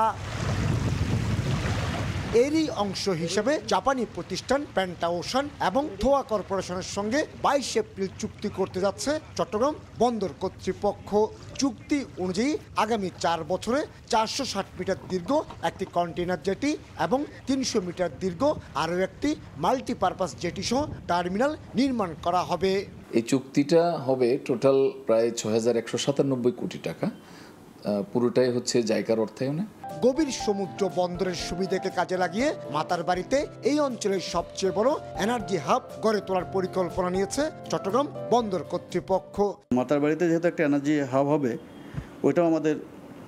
এরই অংশ হিসেবে জাপানি প্রতিষ্ঠান পেন্টা ওশান এবং থোয়া কর্পোরেশনের সঙ্গে ২২ এপ্রিল চুক্তি করতে যাচ্ছে চট্টগ্রাম বন্দর কর্তৃপক্ষ। চুক্তি অনুযায়ী আগামী ৪ বছরে ৪৬০ মিটার দীর্ঘ একটি কন্টেইনার জেটি এবং ৩০০ মিটার দীর্ঘ আরও একটি মাল্টিপারপাস জেটি সহ টার্মিনাল নির্মাণ করা হবে। এই চুক্তিটা হবে টোটাল প্রায় ৬,১৯৭ কোটি টাকা, পুরোটাই হচ্ছে জায়গার অর্থায়নে। গভীর সমুদ্র বন্দরের সুবিধাকে কাজে লাগিয়ে মাতারবাড়িতে এই অঞ্চলের সবচেয়ে বড় এনার্জি হাব গড়ে তোলার পরিকল্পনা নিয়েছে চট্টগ্রাম বন্দর কর্তৃপক্ষ। মাতারবাড়িতে যেহেতু একটা এনার্জি হাব হবে, ওইটাও আমাদের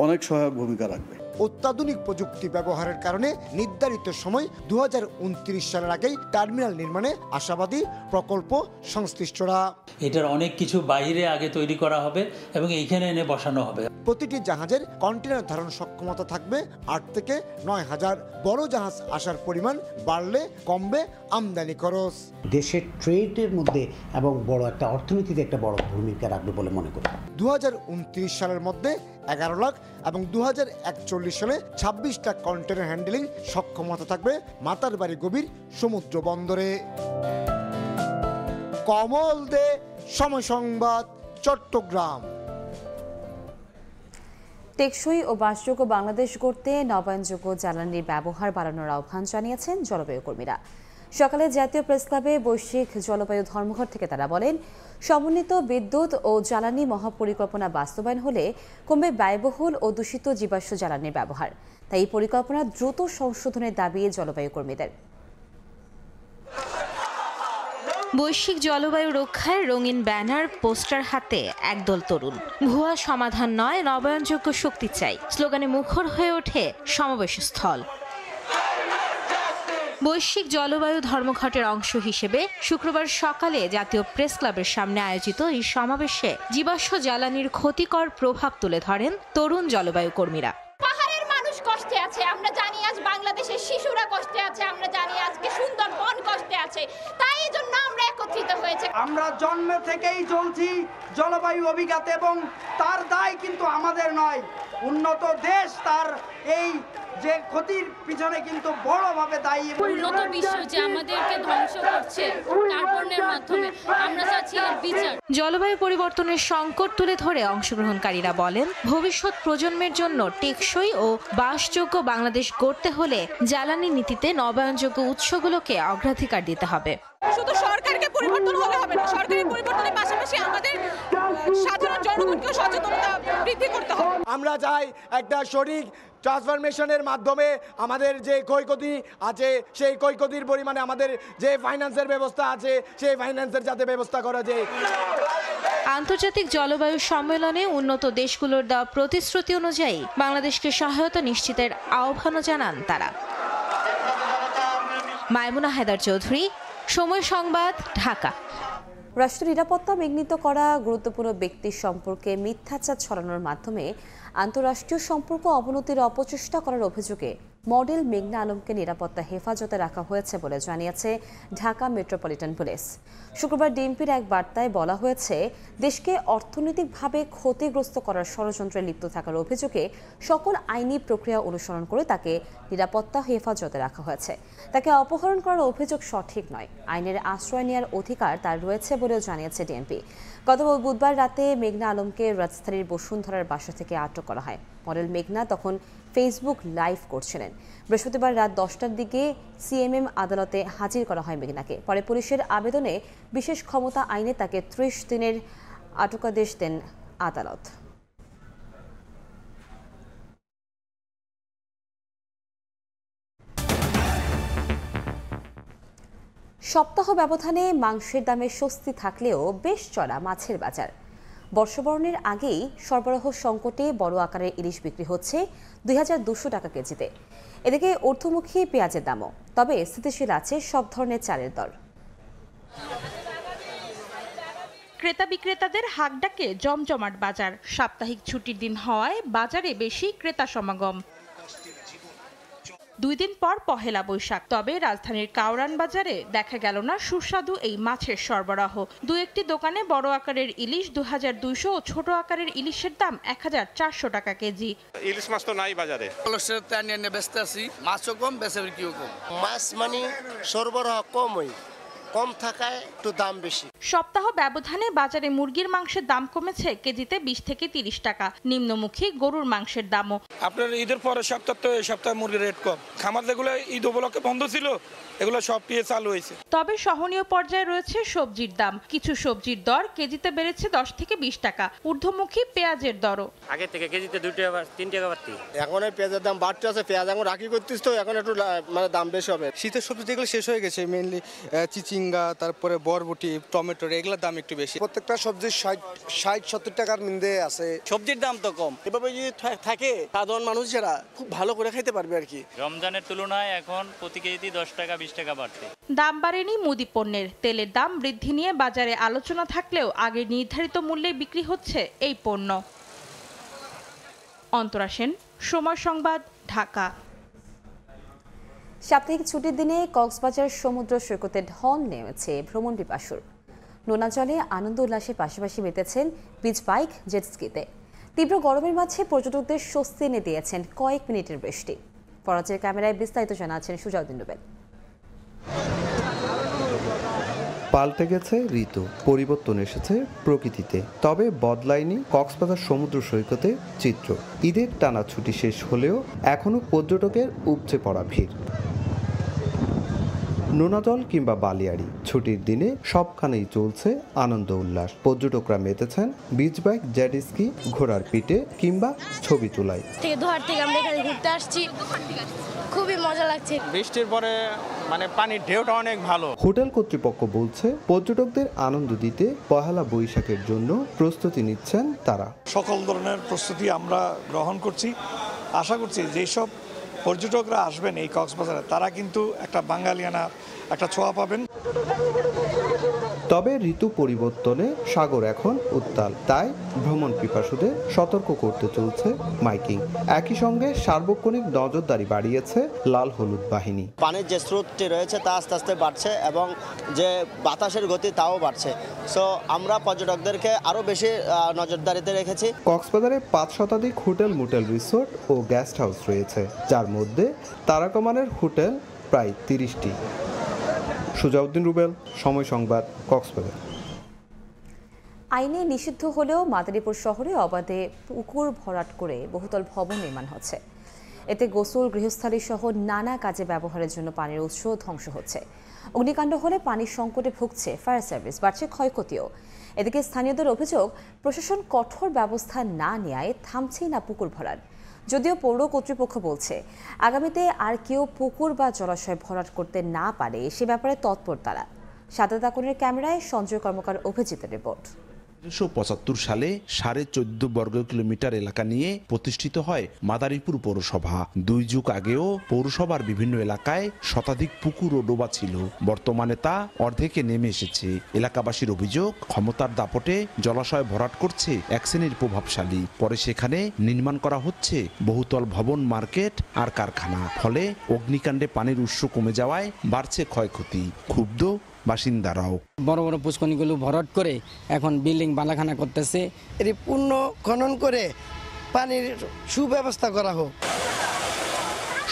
অনেক সহায়ক ভূমিকা রাখবে। অত্যাধুনিক প্রযুক্তি ব্যবহারের কারণে নির্ধারিত সময় 2029 সালের আগেই টার্মিনাল নির্মাণে আশাবাদী প্রকল্প সংশ্লিষ্টরা। এটার অনেক কিছু বাইরে আগে তৈরি করা হবে এবং এইখানে এনে বসানো হবে। প্রতিটি জাহাজের কন্টেনার ধারণ সক্ষমতা থাকবে 8 থেকে 9,000। বড় জাহাজ আসার পরিমাণ বাড়লে কমবে আমদানি খরচ। দেশের ট্রেডের মধ্যে এবং বড় একটা অর্থনীতিতে একটা বড় ভূমিকা রাখবে বলে মনে করি। 2029 সালের মধ্যে 11 লাখ এবং 2041 সালে 26টা কন্টেনার হ্যান্ডেলিং সক্ষমতা থাকবে মাতারবাড়ি গভীর সমুদ্র বন্দরে। কমল দে, সময় সংবাদ, চট্টগ্রাম। টেকসই ও বাসযোগ্য বাংলাদেশ গড়তে নবায়নযোগ্য জ্বালানির ব্যবহার বাড়ানোর আহ্বান জানিয়েছেন জলবায়ু কর্মীরা। সকালে জাতীয় প্রেস ক্লাবে বৈশ্বিক জলবায়ু ধর্মঘট থেকে তারা বলেন, সমন্বিত বিদ্যুৎ ও জ্বালানি মহাপরিকল্পনা বাস্তবায়ন হলে কমবে ব্যয়বহুল ও দূষিত জীবাশ্ম জ্বালানির ব্যবহার। তাই এই পরিকল্পনা দ্রুত সংশোধনের দাবি জলবায়ু কর্মীদের। বৈশ্বিক জলবায়ু রক্ষায় রঙিন ব্যানার পোস্টার হাতে একদল তরুণ। ভুয়া সমাধান নয়, নবায়নযোগ্য শক্তি চাই স্লোগানে মুখর হয়ে ওঠে সমাবেশস্থল। বৈশ্বিক জলবায়ু ধর্মঘটের অংশ হিসেবে শুক্রবার সকালে জাতীয় প্রেস ক্লাবের সামনে আয়োজিত এই সমাবেশে জীবাশ্ম জ্বালানির ক্ষতিকর প্রভাব তুলে ধরেন তরুণ জলবায়ু কর্মীরা। পাহাড়ের মানুষ কষ্টে আছে, আমরা জানি আজ বাংলাদেশের শিশুরা কষ্টে আছে, আমরা জানি আজকে সুন্দরবন কষ্টে আছে, তাই এই জন্য আমরা একত্রিত হয়েছে। আমরা জন্ম থেকেই চলছি জলবায়ু অভিঘাত এবং তার দায় কিন্তু আমাদের নয়। উন্নত দেশ তার এই যে ক্ষতির পিছনে কিন্তু বড়ভাবে দায়ী। উন্নত বিশ্ব যে আমাদেরকে ধ্বংস করছে কার্বনের মাধ্যমে, আমরা চাচ্ছি এর বিচার। জলবায়ু পরিবর্তনের সংকট তুলে ধরে অংশগ্রহণকারীরা বলেন, ভবিষ্যৎ প্রজন্মের জন্য টেকসই ও বাসযোগ্য বাংলাদেশ গড়তে হলে জ্বালানি নীতিতে নবায়নযোগ্য উৎসগুলোকে অগ্রাধিকার দিতে হবে। শুধু সরকারকে পরিবর্তন হলে হবে না, সরকারের পরিবর্তনের পাশাপাশি আমাদের সাধারণ জনগণকে সচেতনতা বৃদ্ধি করতে হবে। আমরা চাই একটা সঠিক ট্রান্সফরমেশনের মাধ্যমে আমাদের যে ক্ষয়ক্ষতি আছে সেই ক্ষয়ক্ষতির পরিমাণে আমাদের যে ফাইন্যান্সের ব্যবস্থা আছে সেই ফাইন্যান্সের যাতে ব্যবস্থা করা যায়। আন্তর্জাতিক জলবায়ু সম্মেলনে উন্নত দেশগুলোর দেওয়া প্রতিশ্রুতি অনুযায়ী বাংলাদেশকে সহায়তা নিশ্চিতের আহ্বানও জানান তারা। মাইমুনা হায়দার চৌধুরী, সময় সংবাদ, ঢাকা। রাষ্ট্র নিরাপত্তা বিঘ্নিত করা গুরুত্বপূর্ণ ব্যক্তির সম্পর্কে মিথ্যাচার ছড়ানোর মাধ্যমে আন্তঃরাষ্ট্রীয় সম্পর্ক অবনতির অপচেষ্টা করার অভিযোগে মডেল মেঘনা আলমকে নিরাপত্তা হেফাজতে রাখা হয়েছে বলে জানিয়েছে ঢাকা মেট্রোপলিটন পুলিশ। শুক্রবার ডিএমপির এক বার্তায় বলা হয়েছে, দেশকে অর্থনৈতিকভাবে ক্ষতিগ্রস্ত করার ষড়যন্ত্রে লিপ্ত থাকার অভিযোগে সকল আইনি প্রক্রিয়া অনুসরণ করে তাকে নিরাপত্তা হেফাজতে রাখা হয়েছে। তাকে অপহরণ করার অভিযোগ সঠিক নয়, আইনের আশ্রয় নেওয়ার অধিকার তার রয়েছে বলেও জানিয়েছে ডিএমপি। গত বুধবার রাতে মেঘনা আলমকে রাজধানীর বসুন্ধরার বাসা থেকে আটক করা হয়। মডেল মেঘনা তখন ফেসবুক লাইভ করছিলেন। বৃহস্পতিবার রাত 10টার দিকে সিএমএম আদালতে হাজির করা হয় মেঘনাকে। পরে পুলিশের আবেদনে বিশেষ ক্ষমতা আইনে তাকে 30 দিনের আটকাদেশ দেন আদালত। সপ্তাহ ব্যবধানে মাংসের দামে স্বস্তি থাকলেও বেশ চড়া মাছের বাজার। বর্ষবরণের আগেই সরবরাহ সংকটে বড় আকারের ইলিশ বিক্রি হচ্ছে 2200 টাকা কেজিতে। এদিকে ঊর্ধ্বমুখী পেঁয়াজের দামও, তবে স্থিতিশীল আছে সব ধরনের চালের দর। ক্রেতা বিক্রেতাদের হাক ডাকে জমজমাট বাজার। সাপ্তাহিক ছুটির দিন হওয়ায় বাজারে বেশি ক্রেতা সমাগম। 2 দিন পর পহেলা বৈশাখ, তবে রাজধানীর কাউরান বাজারে দেখা গেল না সুস্বাদু এই মাছের সরবরাহ। 2-1টি দোকানে বড় আকারের ইলিশ 2200 ও ছোট আকারের ইলিশের দাম 1400 টাকা কেজি। ইলিশ মাছ তো নাই বাজারে, ব্যস্ত আছি, মাছও কম, বেচা বিক্রিও কম। মাছ মানে সরবরাহ কম থাকায় একটু দাম বেশি। সপ্তাহ ব্যবধানে বাজারে মুরগির মাংসের দাম কমেছে কেজিতে 20 থেকে 30 টাকা। নিম্নমুখী গরুর মাংসের দামও। আপনার ঈদের পরের সপ্তাহ তো এই সপ্তাহে মুরগির রেট কম। খামার যেগুলো ঈদ উপলক্ষে বন্ধ ছিল এগুলো সব পেয়ে চালু হয়েছে। তবে সহনীয় পর্যায়ে রয়েছে সবজির দাম। কিছু সবজির দর কেজিতে বেড়েছে 10 থেকে 20 টাকা। ঊর্ধ্বমুখী পেঁয়াজের দরও আগে থেকে কেজিতে 2 টাকা 3 টাকা বাড়তি। এখন পেঁয়াজের দাম বাড়তে আছে, পেঁয়াজ এখন রাখি করতেছ তো এখন একটু মানে দাম বেশি হবে। শীতের সবজি যেগুলো শেষ হয়ে গেছে, মেইনলি চিচিঙ্গা, তারপরে বরবটি, টমেটো টমেটোর এগুলোর দাম একটু বেশি। প্রত্যেকটা সবজি 60-70 টাকার মধ্যে আছে। সবজির দাম তো কম, এভাবে যদি থাকে সাধারণ মানুষেরা খুব ভালো করে খেতে পারবে আর কি। রমজানের তুলনায় এখন প্রতি কেজিতে 10 টাকা 20 টাকা বাড়ছে। দাম বাড়েনি মুদি পণ্যের। তেলের দাম বৃদ্ধি নিয়ে বাজারে আলোচনা থাকলেও আগে নির্ধারিত মূল্যে বিক্রি হচ্ছে এই পণ্য। অন্তরা সেন, সময় সংবাদ, ঢাকা। সাপ্তাহিক ছুটির দিনে কক্সবাজার সমুদ্র সৈকতে ঢল নেমেছে ভ্রমণ পিপাসুর। নোনা জলে আনন্দ উল্লাসের পাশাপাশি মেতেছেন বিচ বাইক, জেটস্কিতে। তীব্র গরমের মাঝে পর্যটকদের স্বস্তি এনে দিয়েছেন কয়েক মিনিটের বৃষ্টি। ফরাজের ক্যামেরায় বিস্তারিত জানাচ্ছেন সুজাউদ্দিন রুবেল। পাল্টে গেছে ঋতু, পরিবর্তন এসেছে প্রকৃতিতে, তবে বদলায়নি কক্সবাজার সমুদ্র সৈকতে চিত্র। ঈদের টানা ছুটি শেষ হলেও এখনও পর্যটকের উপচে পড়া ভিড়। নোনাজল কিংবা বালিয়াড়ি, ছুটির দিনে সবখানেই চলছে আনন্দ উল্লাস। পর্যটকরা মেতেছেন বিচ বাইক, জেট স্কি, ঘোড়ার পিঠে কিংবা ছবি তোলায়। দোহার থেকে আমরা এখানে ঘুরতে আসছি, খুবই মজা লাগছে। বৃষ্টির পরে পানির ঢেউটা অনেক ভালো। হোটেল কর্তৃপক্ষ বলছে পর্যটকদের আনন্দ দিতে পহেলা বৈশাখের জন্য প্রস্তুতি নিচ্ছেন তারা। সকল ধরনের প্রস্তুতি আমরা গ্রহণ করছি। আশা করছি যেসব পর্যটকরা আসবেন এই কক্সবাজারে তারা কিন্তু একটা বাঙালিয়ানা একটা ছোঁয়া পাবেন। তবে ঋতু পরিবর্তনে সাগর এখন উত্তাল, তাই ভ্রমণ পিপাসুদের সতর্ক করতে চলছে মাইকিং। একই সঙ্গে সার্বক্ষণিক নজরদারি বাড়িয়েছে লাল হলুদ বাহিনী। পানির যে স্রোতটি রয়েছে তা আস্তে আস্তে বাড়ছে এবং যে বাতাসের গতি তাও বাড়ছে। সো আমরা পর্যটকদেরকে আরও বেশি নজরদারিতে রেখেছি। কক্সবাজারে 5 শতাধিক হোটেল, মোটেল, রিসোর্ট ও গেস্ট হাউস রয়েছে, যার মধ্যে তারকামানের হোটেল প্রায় 30টি। সুজাউদ্দিন রুবেল, সময় সংবাদ, কক্সবাজার। আইনে নিষিদ্ধ হলেও মাদারীপুর শহরে অবাধে পুকুর ভরাট করে বহুতল ভবন নির্মাণ হচ্ছে। এতে গোসল, গৃহস্থালী সহ নানা কাজে ব্যবহারের জন্য পানির উৎস ধ্বংস হচ্ছে। অগ্নিকাণ্ড হলে পানির সংকটে ভুগছে ফায়ার সার্ভিস, বাড়ছে ক্ষয়ক্ষতিও। এদিকে স্থানীয়দের অভিযোগ, প্রশাসন কঠোর ব্যবস্থা না নেওয়ায় থামছেই না পুকুর ভরাট। যদিও পৌর কর্তৃপক্ষ বলছে আগামীতে আর কেউ পুকুর বা জলাশয় ভরাট করতে না পারে সে ব্যাপারে তৎপর তারা। সাদা দাকনের ক্যামেরায় সঞ্জয় কর্মকার, অভিজিতের রিপোর্ট। 1975 সালে 14.5 বর্গ কিলোমিটার এলাকা নিয়ে প্রতিষ্ঠিত হয় মাদারীপুর পৌরসভা। 2 যুগ আগেও পৌরসভার বিভিন্ন এলাকায় শতাধিক পুকুর ও ডোবা ছিল। বর্তমানে তা অর্ধেকে নেমে এসেছে। এলাকাবাসীর অভিযোগ, ক্ষমতার দাপটে জলাশয় ভরাট করছে এক শ্রেণীর প্রভাবশালী। পরে সেখানে নির্মাণ করা হচ্ছে বহুতল ভবন, মার্কেট আর কারখানা। ফলে অগ্নিকাণ্ডে পানির উৎস কমে যাওয়ায় বাড়ছে ক্ষয়ক্ষতি। ক্ষুব্ধ বাসিন্দারাও। বড় বড় পুষ্করিণীগুলো ভরাট করে এখন বিল্ডিং বালাখানা করতেছে। এর পূর্ণ খনন করে পানির সুব্যবস্থা করা হোক।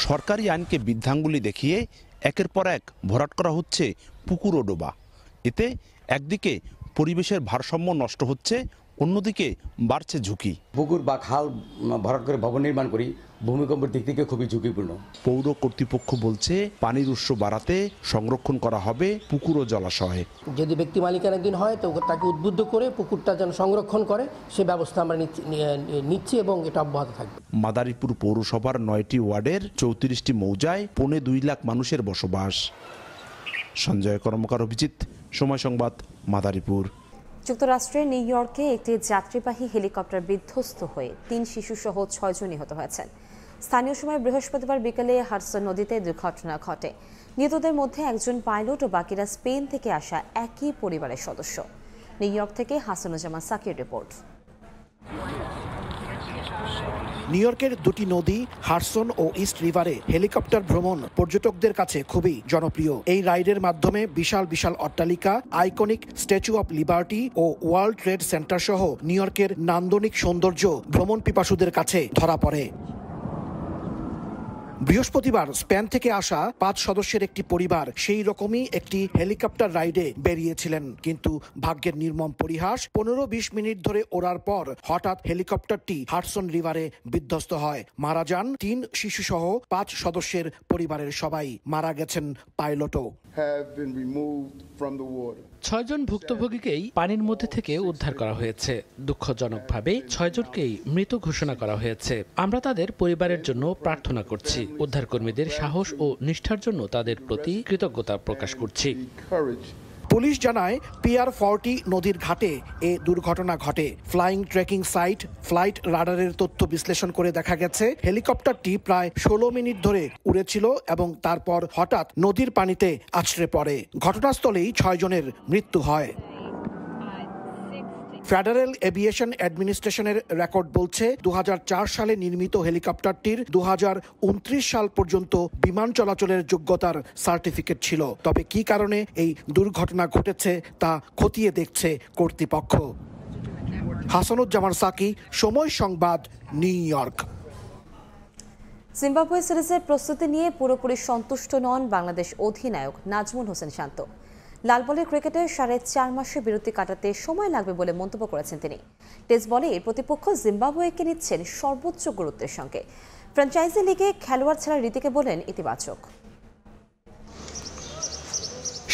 সরকারি আইনকে বৃদ্ধাঙ্গুলি দেখিয়ে একের পর এক ভরাট করা হচ্ছে পুকুর ও ডোবা। এতে একদিকে পরিবেশের ভারসাম্য নষ্ট হচ্ছে, অন্যদিকে বাড়ছে ঝুঁকি। পুকুর বা খাল ভরাট করে ভবন নির্মাণ করি, ভূমিকম্পের দিক থেকে খুবই ঝুঁকিপূর্ণ। পৌর কর্তৃপক্ষ বলছে পানির উৎস বাড়াতে সংরক্ষণ করা হবে পুকুর ও জলাশয়। যদি ব্যক্তি মালিকানাধীন হয় তো তাকে উদ্বুদ্ধ করে পুকুরটা যেন সংরক্ষণ করে সে ব্যবস্থা আমরা নিচ্ছি এবং এটা অব্যাহত থাকবে। মাদারীপুর পৌরসভার 9টি ওয়ার্ডের 34টি মৌজায় 2.25 লাখ মানুষের বসবাস। সঞ্জয় কর্মকার, অভিজিৎ, সময় সংবাদ, মাদারীপুর। যুক্তরাষ্ট্রের নিউ ইয়র্কে একটি যাত্রীবাহী হেলিকপ্টার বিধ্বস্ত হয়ে 3 শিশুসহ 6 জন নিহত হয়েছেন। স্থানীয় সময় বৃহস্পতিবার বিকেলে হাডসন নদীতে দুর্ঘটনা ঘটে। নিহতদের মধ্যে একজন পাইলট ও বাকিরা স্পেন থেকে আসা একই পরিবারের সদস্য। নিউ ইয়র্ক থেকে হাসানুজ্জামান সাকির রিপোর্ট। নিউ ইয়র্কের 2টি নদী হাডসন ও ইস্ট রিভারে হেলিকপ্টার ভ্রমণ পর্যটকদের কাছে খুবই জনপ্রিয়। এই রাইডের মাধ্যমে বিশাল বিশাল অট্টালিকা, আইকনিক স্ট্যাচু অব লিবার্টি ও ওয়ার্ল্ড ট্রেড সেন্টার সহ নিউ ইয়র্কের নান্দনিক সৌন্দর্য ভ্রমণ পিপাসুদের কাছে ধরা পড়ে। বৃহস্পতিবার স্পেন থেকে আসা 5 সদস্যের একটি পরিবার সেই রকমই একটি হেলিকপ্টার রাইডে বেরিয়েছিলেন, কিন্তু ভাগ্যের নির্মম পরিহাস, 15-20 মিনিট ধরে ওড়ার পর হঠাৎ হেলিকপ্টারটি হাডসন রিভারে বিধ্বস্ত হয়। মারা যান 3 শিশুসহ 5 সদস্যের পরিবারের সবাই। মারা গেছেন পাইলটও। 6 জন ভুক্তভোগীকেই পানির মধ্যে থেকে উদ্ধার করা হয়েছে। দুঃখজনকভাবে 6 জনকেই মৃত ঘোষণা করা হয়েছে। আমরা তাদের পরিবারের জন্য প্রার্থনা করছি। উদ্ধারকর্মীদের সাহস ও নিষ্ঠার জন্য তাদের প্রতি কৃতজ্ঞতা প্রকাশ করছি। পুলিশ জানায় PR-40 নদীর ঘাটে এ দুর্ঘটনা ঘটে। ফ্লাইং ট্রেকিং সাইট ফ্লাইট রাডারের তথ্য বিশ্লেষণ করে দেখা গেছে হেলিকপ্টারটি প্রায় 16 মিনিট ধরে উড়েছিল এবং তারপর হঠাৎ নদীর পানিতে আছড়ে পড়ে। ঘটনাস্থলেই 6 জনের মৃত্যু হয়। ফেডারেল এভিয়েশন অ্যাডমিনিস্ট্রেশনের রেকর্ড বলছে 2004 সালে নির্মিত হেলিকপ্টারটির 2029 সাল পর্যন্ত বিমান চলাচলের যোগ্যতার সার্টিফিকেট ছিল। তবে কী কারণে এই দুর্ঘটনা ঘটেছে তা খতিয়ে দেখছে কর্তৃপক্ষ। হাসানুজ্জামান সাকি, সময় সংবাদ, নিউ ইয়র্ক। জিম্বাবুয়ে সিরিজের প্রস্তুতি নিয়ে পুরোপুরি সন্তুষ্ট নন বাংলাদেশ অধিনায়ক নাজমুল হোসেন শান্ত। লাল বলের ক্রিকেটে 4.5 মাসের বিরতি কাটাতে সময় লাগবে বলে মন্তব্য করেছেন তিনি। টেস্ট বলে প্রতিপক্ষ জিম্বাবুয়েকে নিচ্ছেন সর্বোচ্চ গুরুত্বের সঙ্গে। ফ্র্যাঞ্চাইজি লিগে খেলোয়াড় ছাড়া রীতিকে বলেন ইতিবাচক।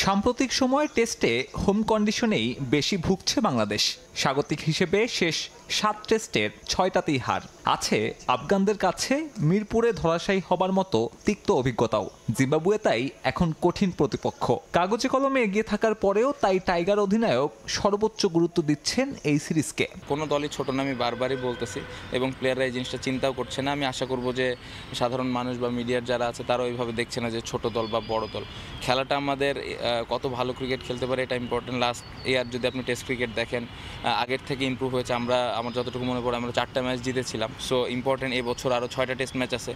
সাম্প্রতিক সময় টেস্টে হোম কন্ডিশনেই বেশি ভুগছে বাংলাদেশ। স্বাগতিক হিসেবে শেষ 7 টেস্টের 6টাতেই হার। আছে আফগানদের কাছে মিরপুরে ধরাশায়ী হবার মতো তিক্ত অভিজ্ঞতাও। জিম্বাবুয়ে তাই এখন কঠিন প্রতিপক্ষ। কাগজে কলমে এগিয়ে থাকার পরেও তাই টাইগার অধিনায়ক সর্বোচ্চ গুরুত্ব দিচ্ছেন এই সিরিজকে। কোনো দলই ছোট না, আমি বারবারই বলতেছি, এবং প্লেয়াররা এই জিনিসটা চিন্তাও করছে না। আমি আশা করব যে সাধারণ মানুষ বা মিডিয়ার যারা আছে তারা ওইভাবে দেখছে না যে ছোট দল বা বড় দল। খেলাটা আমাদের কত ভালো ক্রিকেট খেলতে পারে এটা ইম্পর্টেন্ট। লাস্ট ইয়ার যদি আপনি টেস্ট ক্রিকেট দেখেন, আগের থেকে ইমপ্রুভ হয়েছে। আমার যতটুকু মনে পড়ে আমরা 4টা ম্যাচ জিতেছিলাম। সো ইম্পর্টেন্ট এই বছর আরও 6টা টেস্ট ম্যাচ আছে।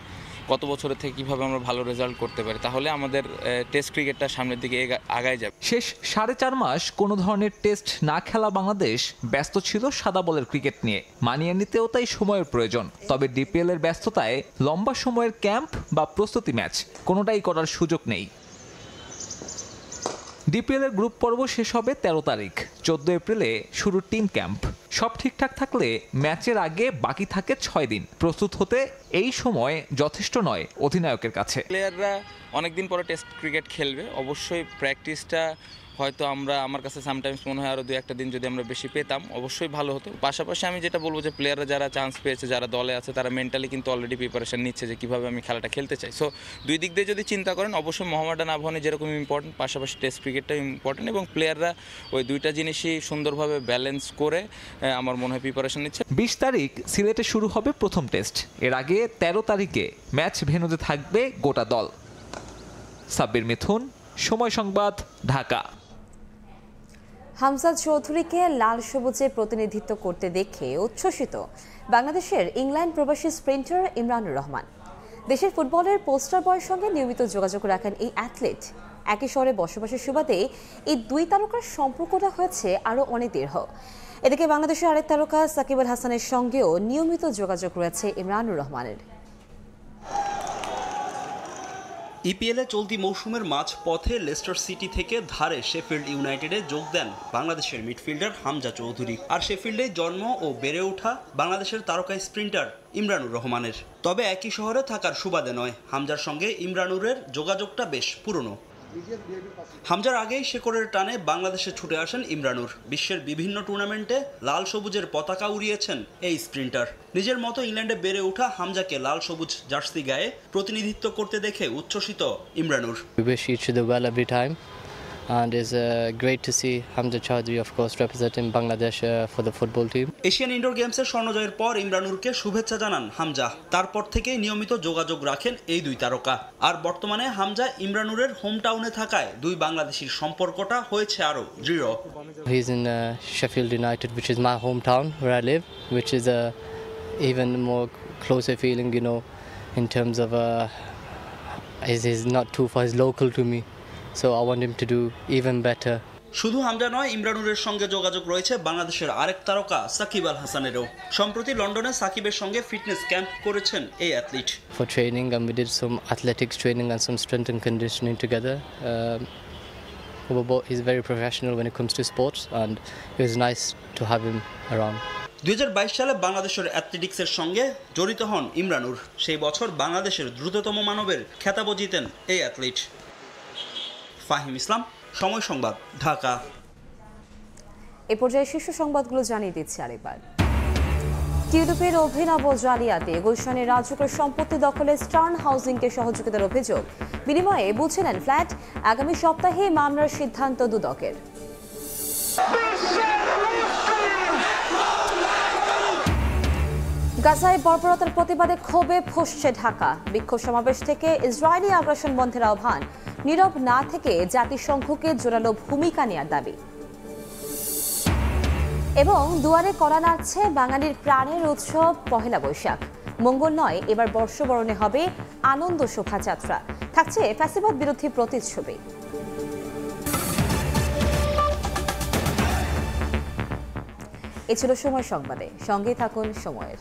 গত বছরের থেকে কীভাবে আমরা ভালো রেজাল্ট করতে পারি, তাহলে আমাদের টেস্ট ক্রিকেটটা সামনের দিকে আগায় যাবে। শেষ 4.5 মাস কোনো ধরনের টেস্ট না খেলা বাংলাদেশ ব্যস্ত ছিল সাদা বলের ক্রিকেট নিয়ে। মানিয়ে নিতেও তাই সময়ের প্রয়োজন। তবে ডিপিএল এর ব্যস্ততায় লম্বা সময়ের ক্যাম্প বা প্রস্তুতি ম্যাচ কোনোটাই করার সুযোগ নেই। ডিপিএল এর গ্রুপ পর্ব শেষ হবে 13 তারিখ। 14 এপ্রিলে শুরু টিম ক্যাম্প। সব ঠিকঠাক থাকলে ম্যাচের আগে বাকি থাকে 6 দিন। প্রস্তুত হতে এই সময় যথেষ্ট নয় অধিনায়কের কাছে। প্লেয়াররা অনেকদিন পরে টেস্ট ক্রিকেট খেলবে, অবশ্যই প্র্যাকটিসটা হয়তো আমার কাছে সামটাইমস মনে হয় আরও 2-1 দিন যদি আমরা বেশি পেতাম অবশ্যই ভালো হতো। পাশাপাশি আমি যেটা বলবো যে প্লেয়াররা যারা চান্স পেয়েছে, যারা দলে আছে, তারা মেন্টালি কিন্তু অলরেডি প্রিপারেশন নিচ্ছে যে কীভাবে আমি খেলাটা খেলতে চাই। সো দুই দিক দিয়ে যদি চিন্তা করেন, অবশ্যই মোহামেডান আবাহনী যেরকম ইম্পর্টেন্ট, পাশাপাশি টেস্ট ক্রিকেটটাও ইম্পর্টেন্ট, এবং প্লেয়াররা ওই দুইটা জিনিসই সুন্দরভাবে ব্যালেন্স করে আমার মনে হয় প্রিপারেশন নিচ্ছে। 20 তারিখ সিলেটে শুরু হবে প্রথম টেস্ট। এর আগে 13 তারিখে ম্যাচ ভেন্যুতে থাকবে গোটা দল। সাব্বির মিথুন, সময় সংবাদ, ঢাকা। হামজা চৌধুরীকে লাল সবুজে প্রতিনিধিত্ব করতে দেখে উচ্ছ্বসিত বাংলাদেশের ইংল্যান্ড প্রবাসী স্প্রিন্টার ইমরানুর রহমান। দেশের ফুটবলের পোস্টার বয়ের সঙ্গে নিয়মিত যোগাযোগ রাখেন এই অ্যাথলিট। একই শহরে বসবাসের সুবাদে এই দুই তারকার সম্পর্কটা হয়েছে আরও অনেক দীর্ঘ। এদিকে বাংলাদেশের আরেক তারকা সাকিব আল হাসানের সঙ্গেও নিয়মিত যোগাযোগ রয়েছে ইমরানুর রহমানের। ইপিএলে চলতি মৌসুমের মাঝ পথে লেস্টার সিটি থেকে ধারে শেফিল্ড ইউনাইটেডে যোগ দেন বাংলাদেশের মিডফিল্ডার হামজা চৌধুরী। আর শেফিল্ডে জন্ম ও বেড়ে ওঠা বাংলাদেশের তারকা স্প্রিন্টার ইমরানুর রহমানের। তবে একই শহরে থাকার সুবাদে নয়, হামজার সঙ্গে ইমরানুরের যোগাযোগটা বেশ পুরনো। হামজার আগেই শেকড়ের টানে বাংলাদেশে ছুটে আসেন ইমরানুর। বিশ্বের বিভিন্ন টুর্নামেন্টে লাল সবুজের পতাকা উড়িয়েছেন এই স্প্রিন্টার। নিজের মতো ইংল্যান্ডে বেড়ে ওঠা হামজাকে লাল সবুজ জার্সি গায়ে প্রতিনিধিত্ব করতে দেখে উচ্ছ্বসিত Imranur. And it's great to see Hamza Chaudhry, of course, representing Bangladesh for the football team. Asian indoor গেমসের স্বর্ণজয়ের পর ইমরানুরকে শুভেচ্ছা জানান হামজা। তারপর থেকেই নিয়মিত যোগাযোগ রাখেন এই দুই তারকা। আর বর্তমানে হামজা ইমরানুরের হোম টাউনে থাকায় দুই বাংলাদেশির সম্পর্কটা হয়েছে আরো দৃঢ়। He's in Sheffield United, which is my hometown where I live, which is even more closer feeling, you know, in terms of he's not too far, he's local to me. So I want him to do even better. শুধু হামজা নয়, ইমরানুরের সঙ্গে যোগাযোগ রয়েছে বাংলাদেশের আরেক তারকা সাকিব আল হাসানেরও। সম্প্রতি লন্ডনে সাকিবের সঙ্গে ফিটনেস ক্যাম্প করেছেন এই athlete. For training, and we did some athletics training and some strength and conditioning together. He's very professional when it comes to sports, and it was nice to have him around. 2022 সালে বাংলাদেশের অ্যাথলেটিক্সের সঙ্গে জড়িত হন ইমরানুর। সেই বছর বাংলাদেশের দ্রুততম মানবের খেতাবও জিতেন এই অ্যাথলিট। ফাহিম ইসলাম, সময় সংবাদ, ঢাকা। এ পর্যায়ে শীর্ষ সংবাদগুলো জানিয়ে দিচ্ছি আরেকবার। টিউলিপের অভিনব জালিয়াতি, গুলশানের রাজুকের সম্পত্তি দখলে স্টার্ন হাউজিংকে সহযোগিতার অভিযোগ, বিনিময়ে বুঝে নেন ফ্ল্যাট। আগামী সপ্তাহে মামলার সিদ্ধান্ত দুদকের। গাজায় বর্বরতার প্রতিবাদে ক্ষোভে ফুঁসছে ঢাকা। বিক্ষোভ সমাবেশ থেকে ইসরায়েলি আগ্রাসন বন্ধের আহ্বান, নীরব না থেকে জাতিসংঘকে জোরালো ভূমিকা নেওয়ার দাবি। এবং দুয়ারে কড়া নাড়ছে বাঙালির প্রাণের উৎসব পহেলা বৈশাখ। মঙ্গল নয়, এবার বর্ষবরণে হবে আনন্দ শোভাযাত্রা, থাকছে ফ্যাসিবাদ বিরোধী প্রতিচ্ছবি। এ ছিল সময় সংবাদে, সঙ্গে থাকুন সময়ের।